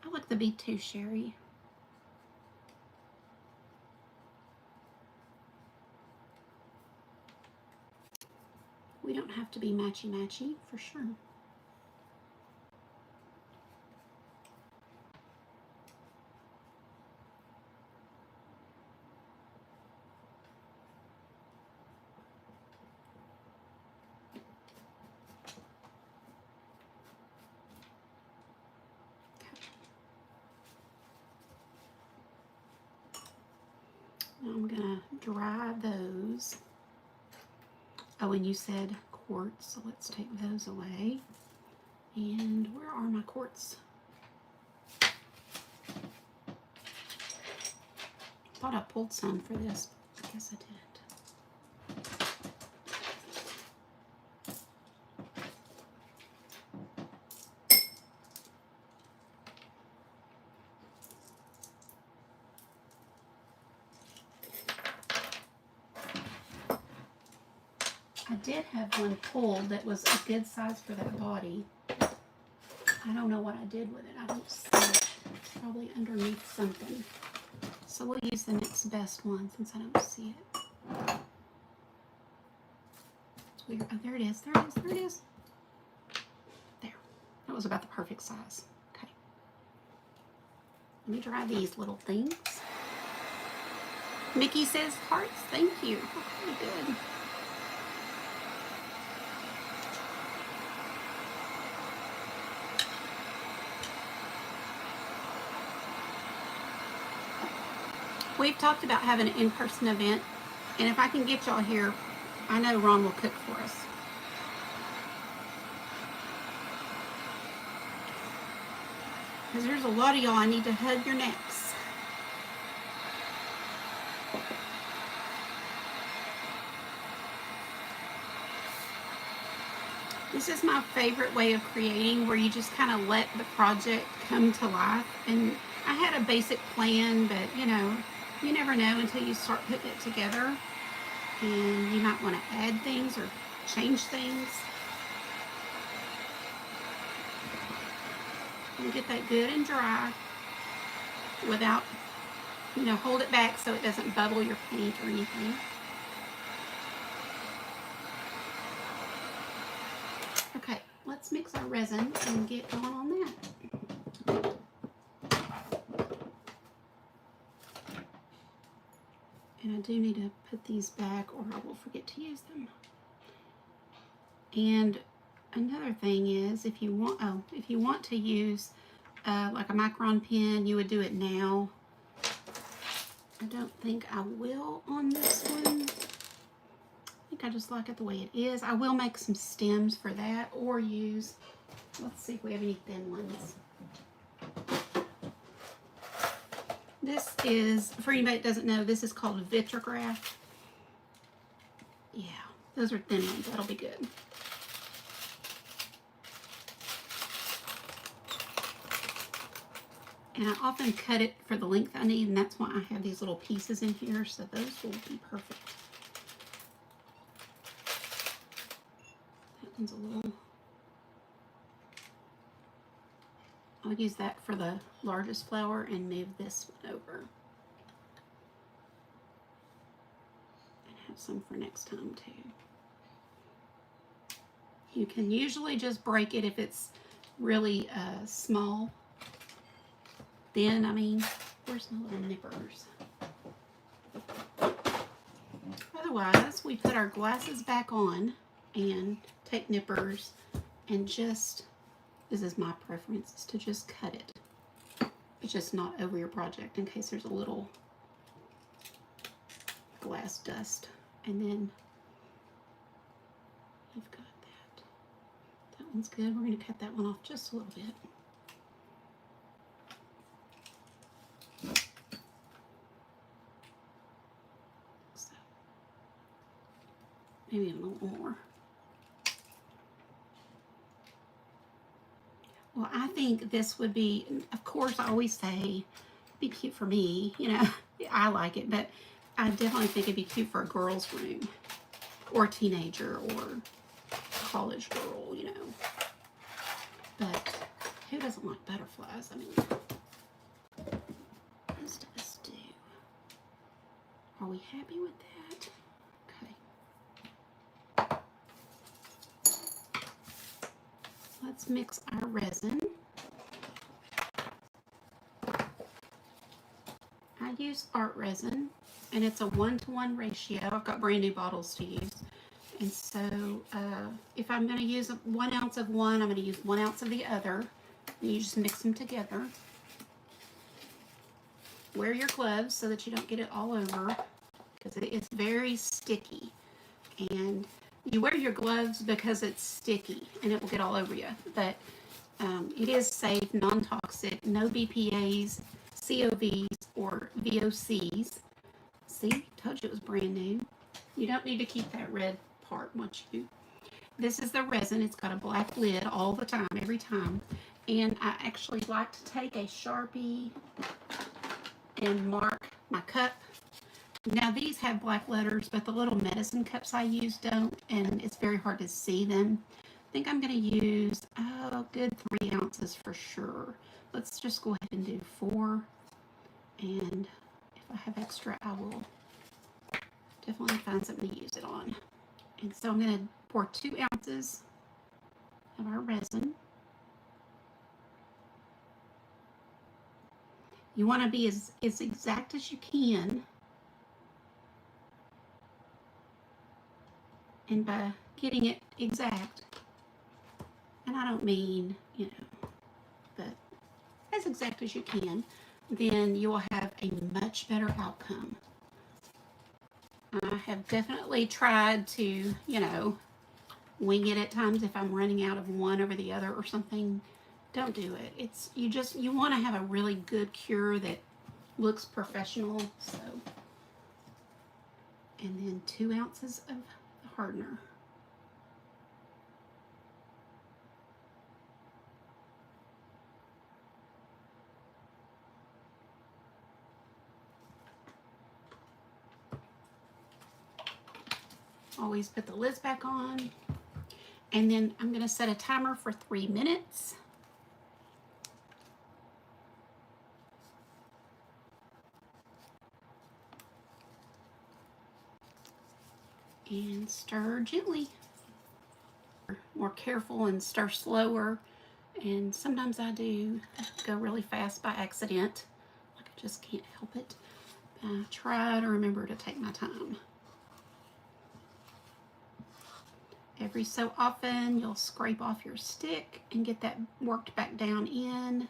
I like the bead too, Sherry. We don't have to be matchy-matchy, for sure. Now I'm gonna dry those. Oh, and you said quartz, so let's take those away. And where are my quartz? Thought I pulled some for this, but I guess I didn't. I did have one pulled that was a good size for that body. I don't know what I did with it. I don't see it. It's probably underneath something. So we'll use the next best one since I don't see it. It's weird. Oh, there it is. There it is. There it is. There. That was about the perfect size. Okay. Let me dry these little things. Mickey says hearts. Thank you. Okay, good. We've talked about having an in-person event, and if I can get y'all here, I know Ron will cook for us. Because there's a lot of y'all I need to hug your necks. This is my favorite way of creating, where you just kind of let the project come to life. And I had a basic plan, but you know, you never know until you start putting it together. And you might want to add things or change things. And get that good and dry without, you know, hold it back so it doesn't bubble your paint or anything. Okay, let's mix our resin and get going on that. And I do need to put these back or I will forget to use them. And another thing is, if you want to use like a micron pen, you would do it now. I don't think I will on this one. I think I just like it the way it is. I will make some stems for that, or use, let's see if we have any thin ones. This is, for anybody that doesn't know, this is called Vitrograph. Yeah, those are thin ones. That'll be good. And I often cut it for the length I need, and that's why I have these little pieces in here, so those will be perfect. That one's a little... I'll use that for the largest flower and move this one over. And have some for next time too. You can usually just break it if it's really small. Then, I mean, where's my little nippers? Otherwise, we put our glasses back on and take nippers and just... This is my preference, is to just cut it. It's just not over your project in case there's a little glass dust. And then one's good. We're going to cut that one off just a little bit. So, maybe a little more. Well, I think this would be, of course, I always say, be cute for me, you know, I like it, but I definitely think it'd be cute for a girl's room, or a teenager, or college girl, you know. But who doesn't like butterflies? I mean, most of us do. Are we happy with that? Okay. Let's mix our resin. I use art resin, and it's a 1-to-1 ratio. I've got brand new bottles to use. And so if I'm going to use 1 ounce of one, I'm going to use 1 ounce of the other. And you just mix them together. Wear your gloves so that you don't get it all over, because it's very sticky. And you wear your gloves because it's sticky and it will get all over you. But it is safe, non-toxic, no BPAs, COVs, or VOCs. See, told you it was brand new. You don't need to keep that red part once you. This is the resin. It's got a black lid all the time, every time. And I actually like to take a Sharpie and mark my cup. Now these have black letters, but the little medicine cups I use don't, and it's very hard to see them. I think I'm going to use a good 3 ounces for sure. Let's just go ahead and do 4. And if I have extra, I will definitely find something to use it on. And so I'm going to pour 2 ounces of our resin. You want to be as exact as you can. And by getting it exact, and I don't mean, you know, but as exact as you can, then you will have a much better outcome. I have definitely tried to, you know, wing it at times if I'm running out of one over the other or something. Don't do it. It's, you want to have a really good cure that looks professional. So, and then 2 ounces of the hardener. Always put the lids back on. And then I'm going to set a timer for 3 minutes. And stir gently. More careful and stir slower. And sometimes I do go really fast by accident. Like I just can't help it. I try to remember to take my time. Every so often you'll scrape off your stick and get that worked back down in.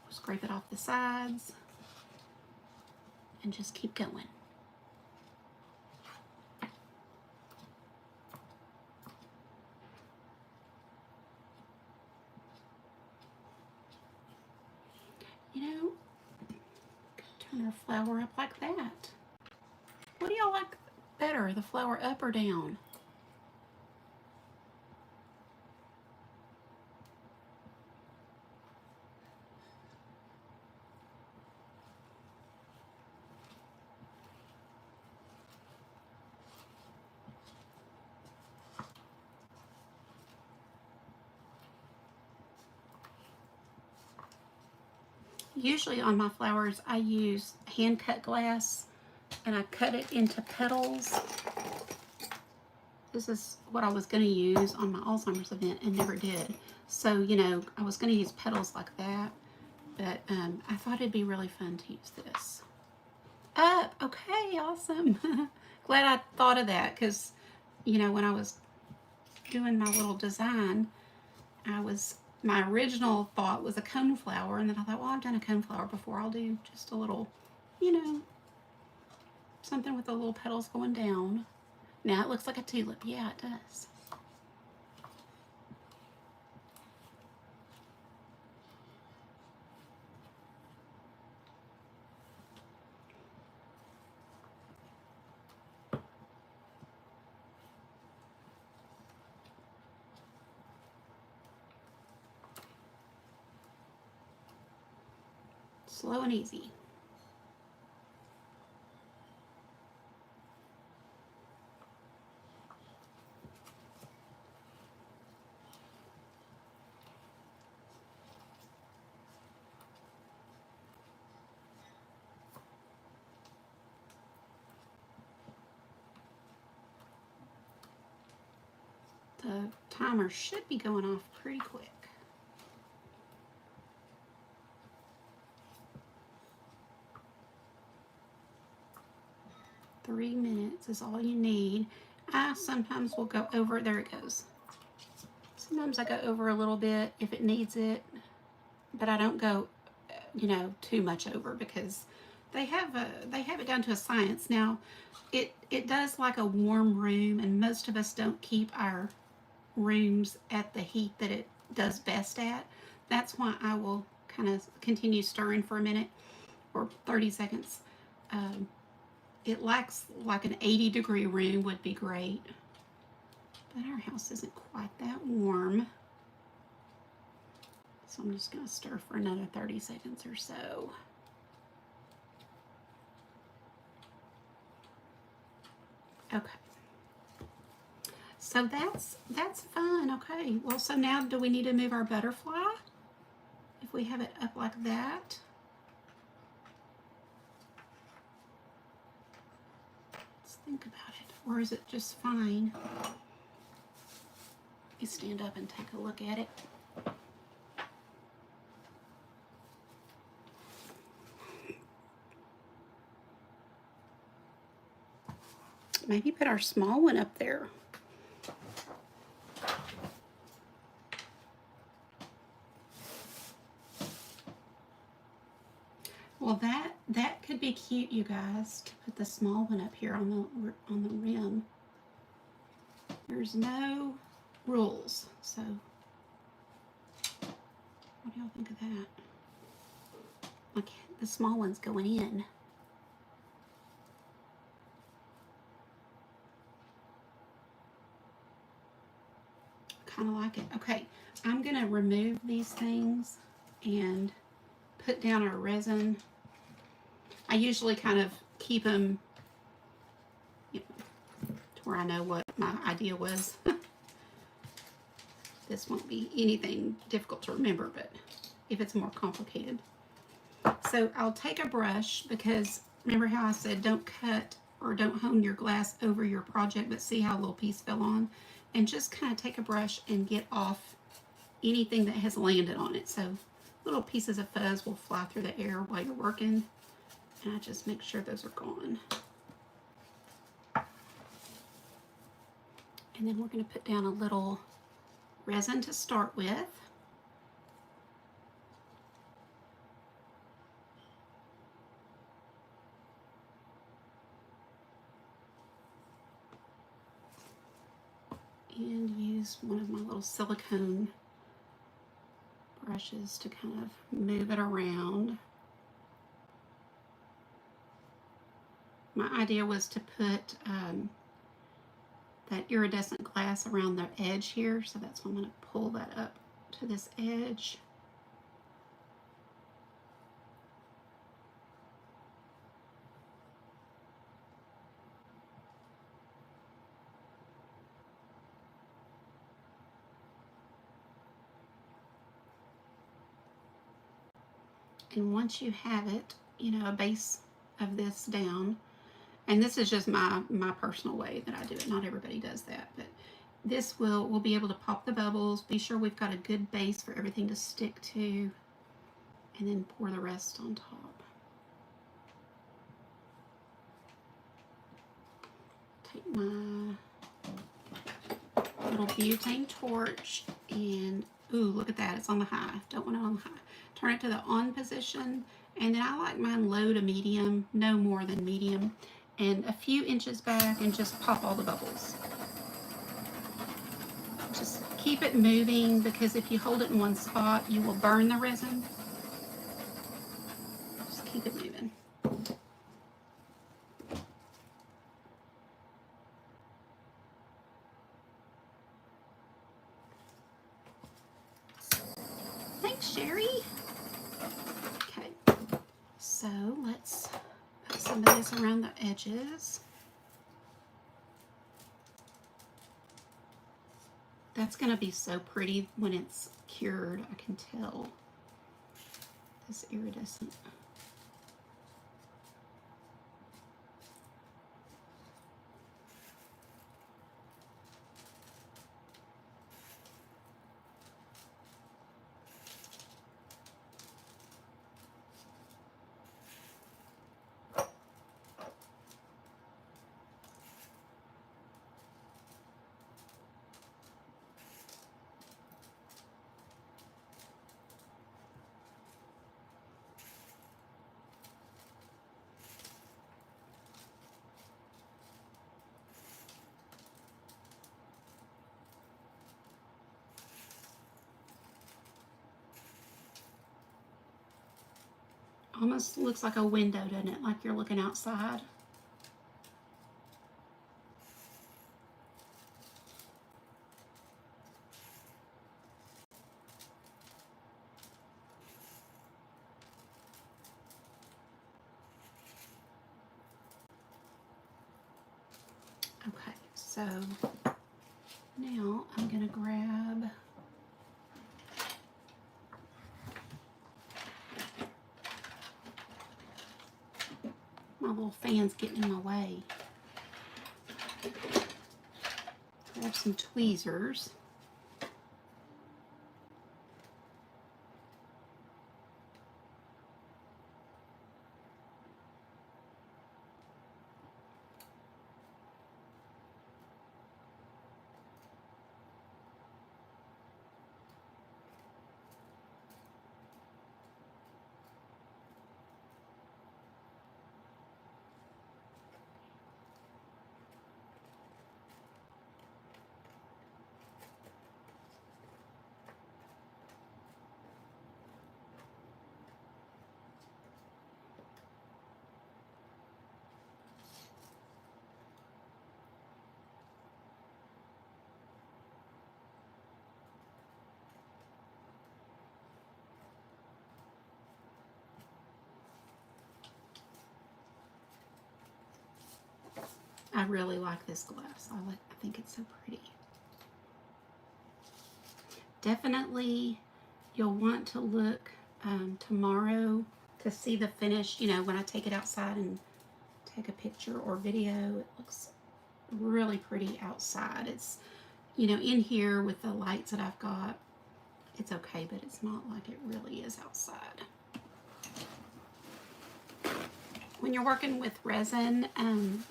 Scrape it off the sides and just keep going. You know, turn our flour up like that. What do y'all like better, the flour up or down? Usually on my flowers, I use hand cut glass and I cut it into petals. This is what I was going to use on my Alzheimer's event and never did. So, you know, I was going to use petals like that, but I thought it'd be really fun to use this. Up, okay, awesome. Glad I thought of that, because, you know, when I was doing my little design, my original thought was a coneflower, and then I thought, well, I've done a coneflower before. I'll do just a little, you know, something with the little petals going down. Now it looks like a tulip. Yeah, it does. Slow and easy. The timer should be going off pretty quick. Three minutes is all you need. I sometimes will go over, there it goes. Sometimes I go over a little bit if it needs it, but I don't go, you know, too much over because they have it down to a science. Now, it does like a warm room, and most of us don't keep our rooms at the heat that it does best at. That's why I will kind of continue stirring for a minute or 30 seconds. It likes like an 80-degree room would be great, but our house isn't quite that warm. So I'm just going to stir for another 30 seconds or so. Okay. So that's fun. Okay. Well, so now do we need to move our butterfly? If we have it up like that. Let's think about it. Or is it just fine? Let me stand up and take a look at it. Maybe put our small one up there. Well, that could be cute, you guys, to put the small one up here on the rim. There's no rules, so what do y'all think of that? Okay, the small one's going in. Kind of like it. Okay, I'm gonna remove these things and put down our resin. I usually kind of keep them, you know, to where I know what my idea was. This won't be anything difficult to remember, but if it's more complicated. So I'll take a brush, because remember how I said don't cut or don't hone your glass over your project, but see how a little piece fell on, and just kind of take a brush and get off anything that has landed on it. So little pieces of fuzz will fly through the air while you're working, and I just make sure those are gone. And then we're going to put down a little resin to start with. And use one of my little silicone brushes to kind of move it around. My idea was to put that iridescent glass around the edge here, so that's why I'm going to pull that up to this edge. And once you have it, you know, a base of this down, and this is just my personal way that I do it. Not everybody does that, but this we'll be able to pop the bubbles. Be sure we've got a good base for everything to stick to, and then pour the rest on top. Take my little butane torch and, ooh, look at that, it's on the high. Don't want it on the high. Turn it to the on position, and then I like mine low to medium, no more than medium, and a few inches back, and just pop all the bubbles. Just keep it moving, because if you hold it in one spot, you will burn the resin. Just keep it moving. Thanks, Sherry. Okay. So let's put some of this around the edges. That's going to be so pretty when it's cured, I can tell. This iridescent. Almost looks like a window, doesn't it? Like you're looking outside. Okay, so now I'm going to grab my little fan's getting in my way. Grab some tweezers. I really like this glass. I think it's so pretty. Definitely, you'll want to look tomorrow to see the finish. You know, when I take it outside and take a picture or video, it looks really pretty outside. It's, you know, in here with the lights that I've got, it's okay, but it's not like it really is outside. When you're working with resin,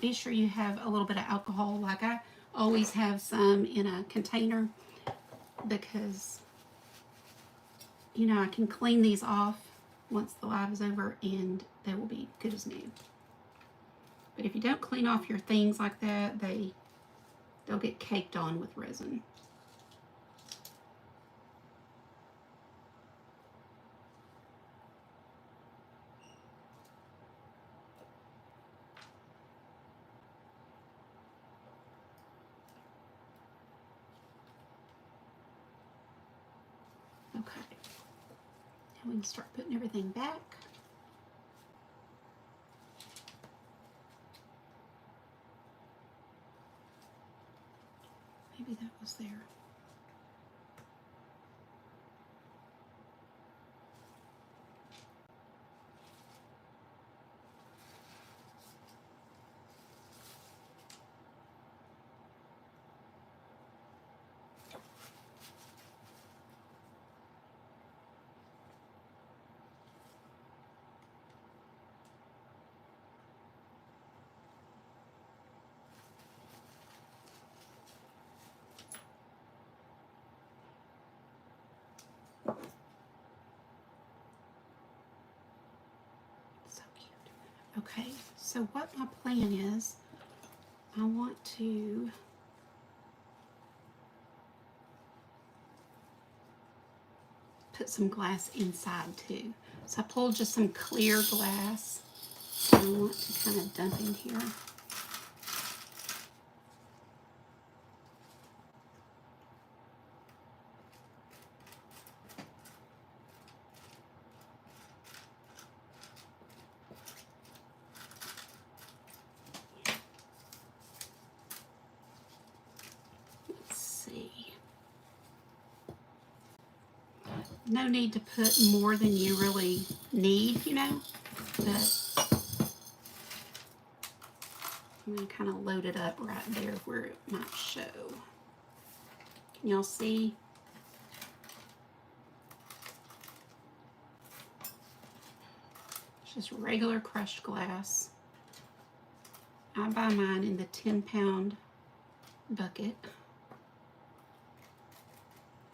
be sure you have a little bit of alcohol. Like I always have some in a container because, you know, I can clean these off once the live is over and they will be good as new. But if you don't clean off your things like that, they'll get caked on with resin. Okay, now we can start putting everything back. Maybe that was there. So cute. Okay, so what my plan is, I want to put some glass inside too. So I pulled just some clear glass and I want to kind of dump in here. No need to put more than you really need, you know, but I'm going to kind of load it up right there where it might show. Can y'all see? It's just regular crushed glass. I buy mine in the 10-pound bucket.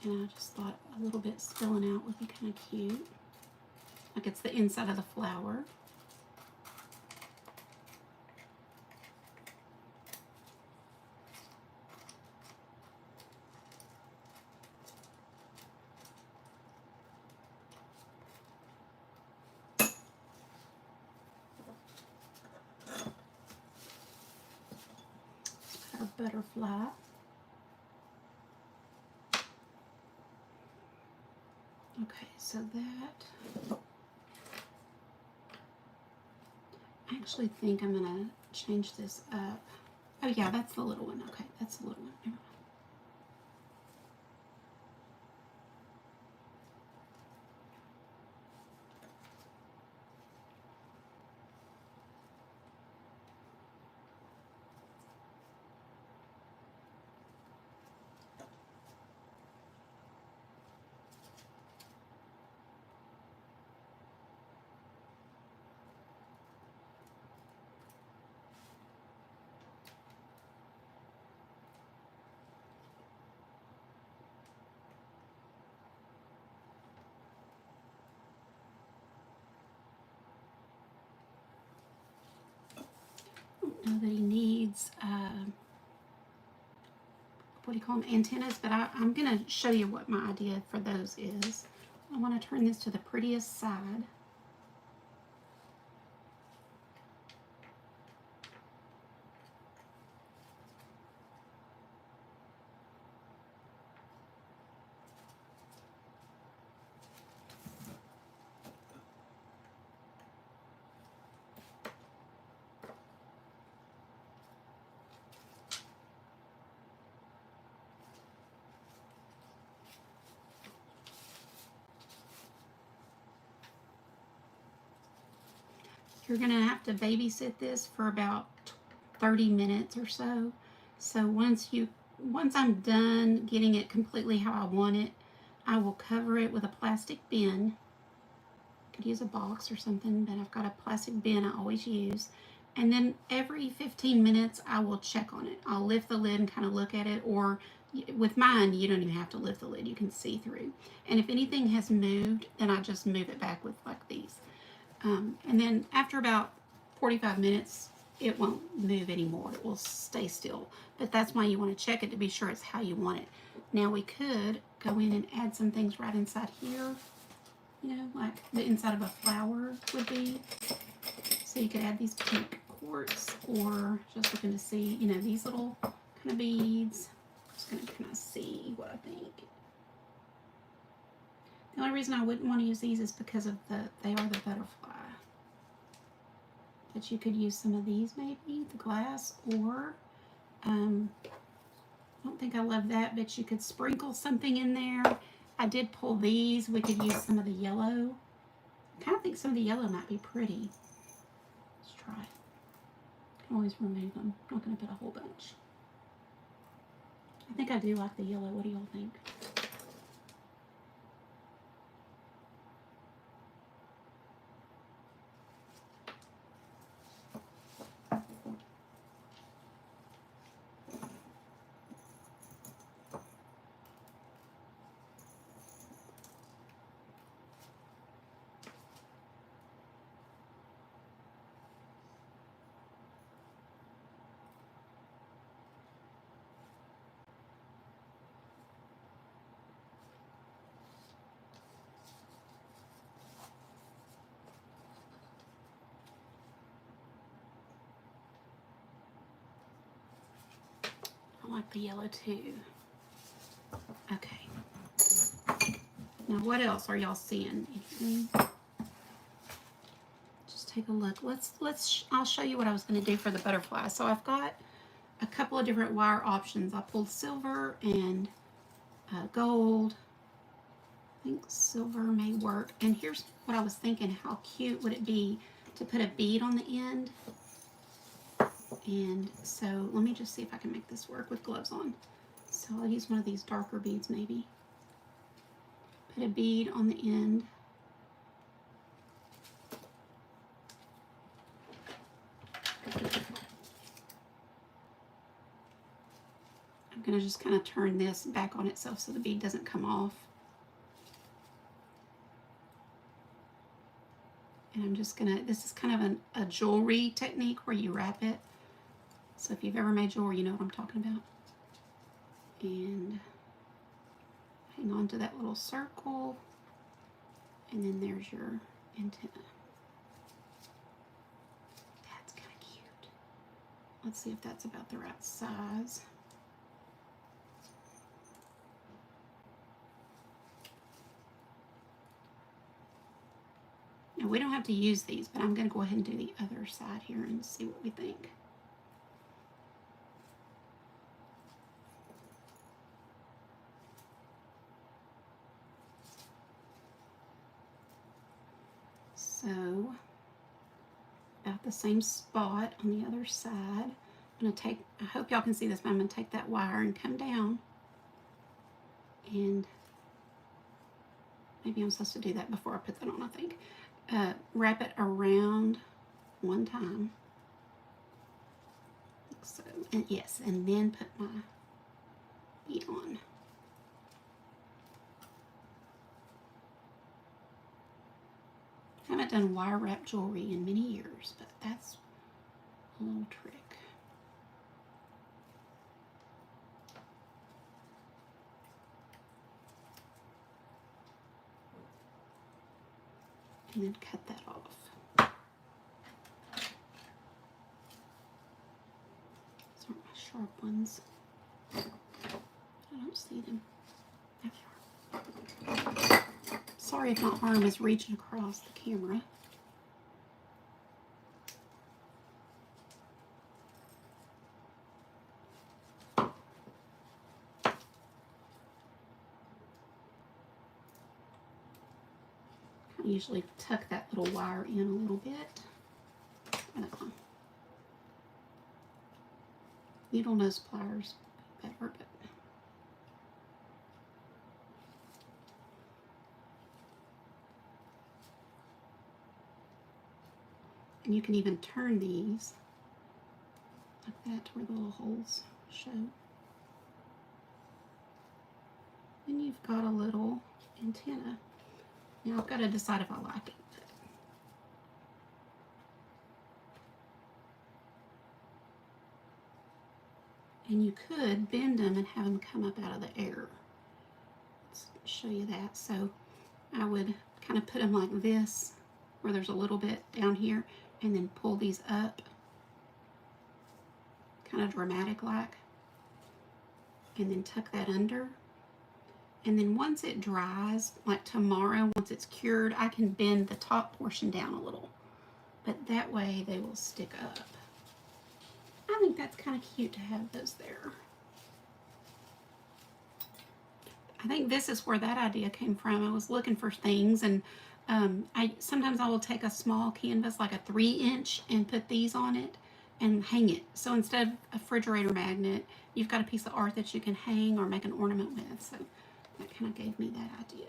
And I just thought a little bit spilling out would be kind of cute. Like it's the inside of the flower. Our butterfly. Okay, so that, I actually think I'm gonna change this up. Oh yeah, that's the little one. Okay, that's the little one. Never mind. I don't know that he needs, what do you call them, antennas, but I'm going to show you what my idea for those is. I want to turn this to the prettiest side. You're going to have to babysit this for about 30 minutes or so. So once I'm done getting it completely how I want it, I will cover it with a plastic bin. Could use a box or something, but I've got a plastic bin I always use. And then every 15 minutes I will check on it. I'll lift the lid and kind of look at it, or with mine you don't even have to lift the lid, you can see through. And if anything has moved, then I just move it back with like these. And then after about 45 minutes, it won't move anymore. It will stay still. But that's why you want to check it to be sure it's how you want it. Now we could go in and add some things right inside here. You know, like the inside of a flower would be. So you could add these pink quartz, or just looking to see, you know, these little kind of beads. I'm just going to kind of see what I think. The only reason I wouldn't want to use these is because of they are the butterfly. But you could use some of these maybe, the glass, or I don't think I love that, but you could sprinkle something in there. I did pull these. We could use some of the yellow. I kind of think some of the yellow might be pretty. Let's try it. Can always remove them. I'm not going to put a whole bunch. I think I do like the yellow. What do y'all think? I like the yellow too. Okay. Now what else are y'all seeing? Anything? Just take a look. I'll show you what I was going to do for the butterfly. So I've got a couple of different wire options. I pulled silver and gold. think silver may work. And here's what I was thinking, how cute would it be to put a bead on the end? And so let me just see if I can make this work with gloves on. So I'll use one of these darker beads maybe. Put a bead on the end. I'm going to just kind of turn this back on itself so the bead doesn't come off. And I'm just going to, this is kind of a jewelry technique where you wrap it. So if you've ever made jewelry, you know what I'm talking about. And hang on to that little circle. And then there's your antenna. That's kind of cute. Let's see if that's about the right size. Now we don't have to use these, but I'm going to go ahead and do the other side here and see what we think. So, about the same spot on the other side. I'm going to take, I hope y'all can see this, but I'm going to take that wire and come down. And maybe I'm supposed to do that before I put that on, I think. Wrap it around one time. Like so. And yes, and then put my bead on. I haven't done wire wrap jewelry in many years, but that's a little trick. And then cut that off. These aren't my sharp ones. I don't see them. There they are. Sorry if my arm is reaching across the camera. I usually tuck that little wire in a little bit. Needle nose pliers better, but and you can even turn these like that to where the little holes show. Then you've got a little antenna. Now I've got to decide if I like it. And you could bend them and have them come up out of the air. Let's show you that. So I would kind of put them like this, where there's a little bit down here, and then pull these up, kind of dramatic like, and then tuck that under. And then once it dries, like tomorrow, once it's cured, I can bend the top portion down a little. But that way they will stick up. I think that's kind of cute to have those there. I think this is where that idea came from. I was looking for things, and sometimes I will take a small canvas, like a 3-inch, and put these on it and hang it. So instead of a refrigerator magnet, you've got a piece of art that you can hang or make an ornament with. So that kind of gave me that idea.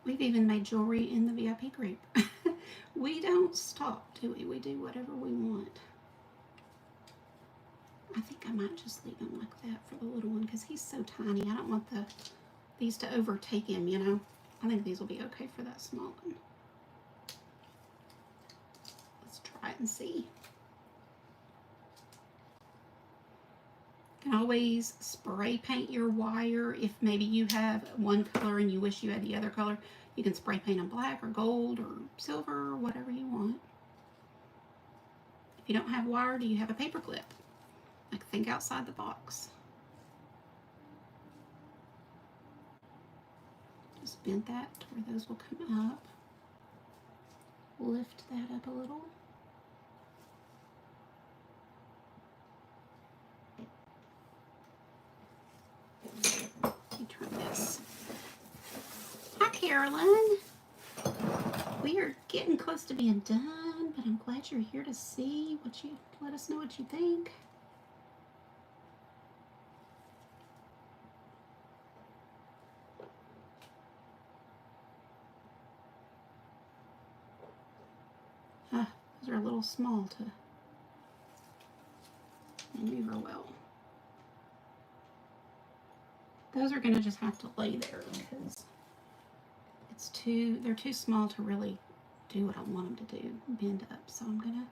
We've even made jewelry in the VIP group. We don't stop, do we? We do whatever we want. I think I might just leave him like that for the little one because he's so tiny. I don't want these to overtake him, you know. I think these will be okay for that small one. Let's try it and see. You can always spray paint your wire if maybe you have one color and you wish you had the other color. You can spray paint them black or gold or silver or whatever you want. If you don't have wire, do you have a paper clip? Like, think outside the box. Just bend that to where those will come up. Lift that up a little. Let me turn this. Hi, Carolyn. We are getting close to being done, but I'm glad you're here to see what you, let us know what you think. Those are a little small to maneuver well. Those are going to just have to lay there because they're too small to really do what I want them to do, bend up. So I'm going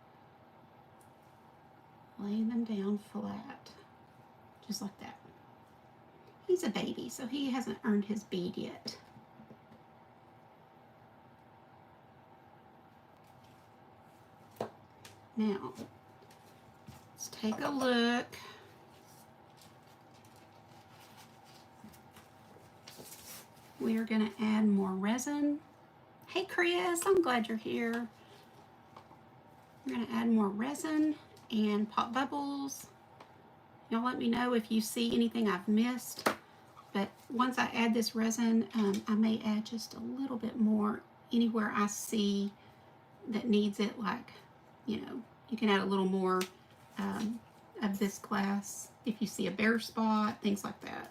to lay them down flat, just like that. He's a baby, so he hasn't earned his bead yet. Now, let's take a look. We are going to add more resin. Hey Chris, I'm glad you're here. We're going to add more resin and pop bubbles. Y'all let me know if you see anything I've missed. But once I add this resin, I may add just a little bit more anywhere I see that needs it, like, you know, you can add a little more of this glass if you see a bare spot, things like that.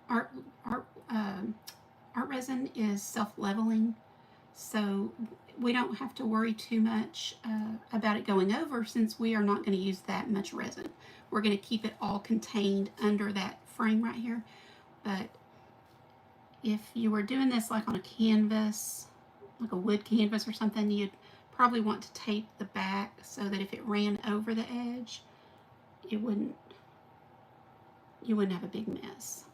Art resin is self-leveling, so we don't have to worry too much about it going over, since we are not going to use that much resin. We're going to keep it all contained under that frame right here. But if you were doing this like on a canvas, like a wood canvas or something, you'd probably want to tape the back so that if it ran over the edge, you wouldn't have a big mess.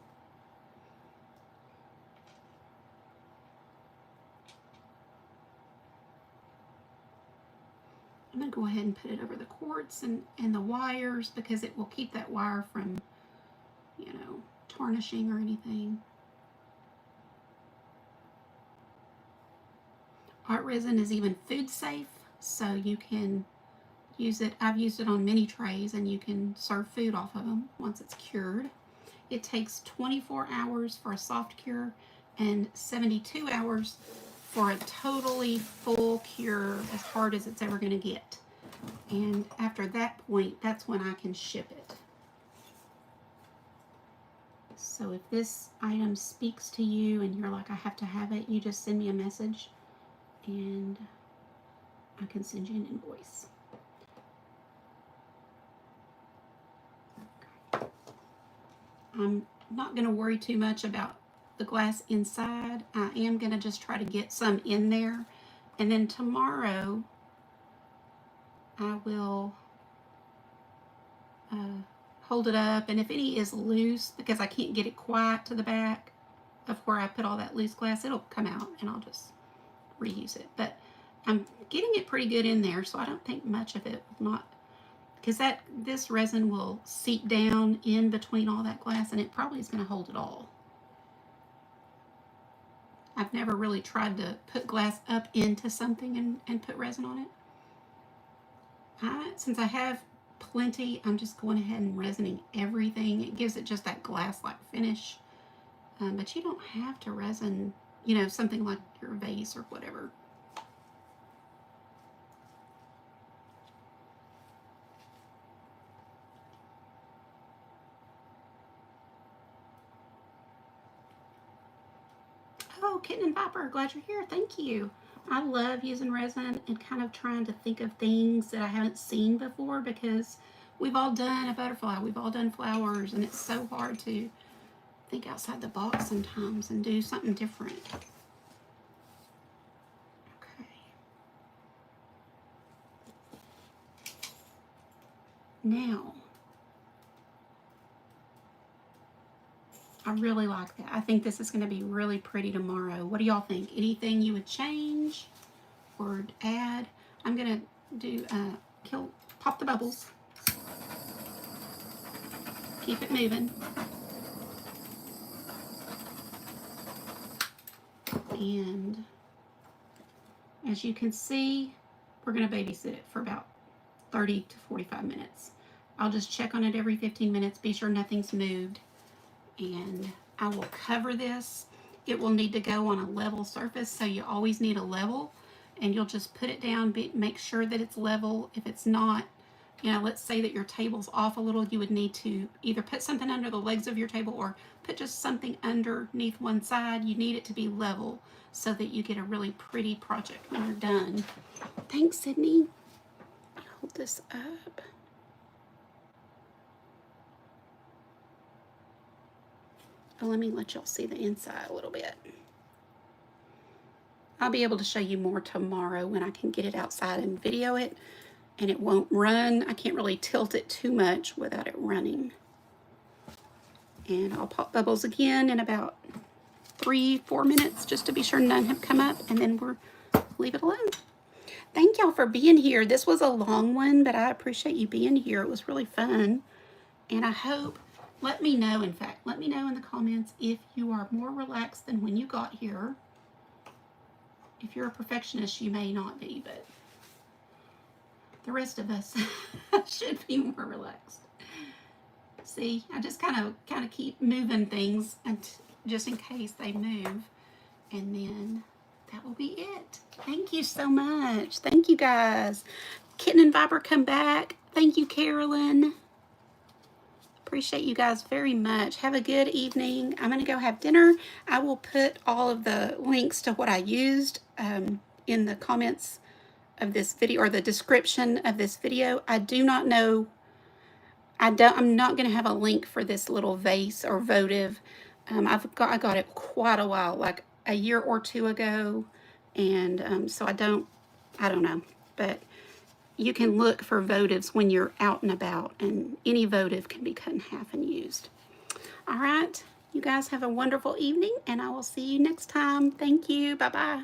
I'm going to go ahead and put it over the quartz and the wires, because it will keep that wire from, you know, tarnishing or anything. Art resin is even food safe, so you can use it. I've used it on many trays, and you can serve food off of them once it's cured. It takes 24 hours for a soft cure and 72 hours for a totally full cure, as hard as it's ever going to get. And after that point, that's when I can ship it. So if this item speaks to you and you're like, I have to have it, you just send me a message and I can send you an invoice. Okay. I'm not going to worry too much about the glass inside. I am going to just try to get some in there, and then tomorrow I will hold it up, and if any is loose, because I can't get it quite to the back of where I put all that loose glass, it'll come out and I'll just reuse it. But I'm getting it pretty good in there, so I don't think much of it will not, because this resin will seep down in between all that glass, and it probably is going to hold it all. I've never really tried to put glass up into something and put resin on it. Since I have plenty, I'm just going ahead and resining everything. It gives it just that glass-like finish. But you don't have to resin, you know, something like your vase or whatever. Oh, Kitten and Viper, glad you're here. Thank you. I love using resin and kind of trying to think of things that I haven't seen before, because we've all done a butterfly, we've all done flowers, and it's so hard to think outside the box sometimes and do something different. Okay. Now, I really like that. I think this is going to be really pretty tomorrow. What do y'all think? Anything you would change or add? I'm going to do pop the bubbles. Keep it moving. And as you can see, we're going to babysit it for about 30 to 45 minutes. I'll just check on it every 15 minutes, be sure nothing's moved, and I will cover this. It will need to go on a level surface, so you always need a level, and you'll just put it down, make sure that it's level. If it's not, you know, let's say that your table's off a little, you would need to either put something under the legs of your table or put just something underneath one side. You need it to be level so that you get a really pretty project when you're done. Thanks, Sydney. Hold this up. Oh, let me let y'all see the inside a little bit. I'll be able to show you more tomorrow when I can get it outside and video it, and it won't run. I can't really tilt it too much without it running. And I'll pop bubbles again in about 3-4 minutes just to be sure none have come up, and then we'll leave it alone. Thank y'all for being here. This was a long one, but I appreciate you being here. It was really fun. And I hope, let me know, in fact, let me know in the comments if you are more relaxed than when you got here. If you're a perfectionist, you may not be, but the rest of us should be more relaxed. See, I just kind of keep moving things and just in case they move, and then that will be it. Thank you so much. Thank you guys. Kitten and Viper, come back. Thank you, Carolyn. Appreciate you guys very much. Have a good evening. I'm going to go have dinner. I will put all of the links to what I used in the comments of this video, or the description of this video. I do not know. I'm not going to have a link for this little vase or votive. I got it quite a while, like a year or two ago, and so I don't know, but you can look for votives when you're out and about, and any votive can be cut in half and used. All right, you guys have a wonderful evening, and I will see you next time. Thank you. Bye-bye.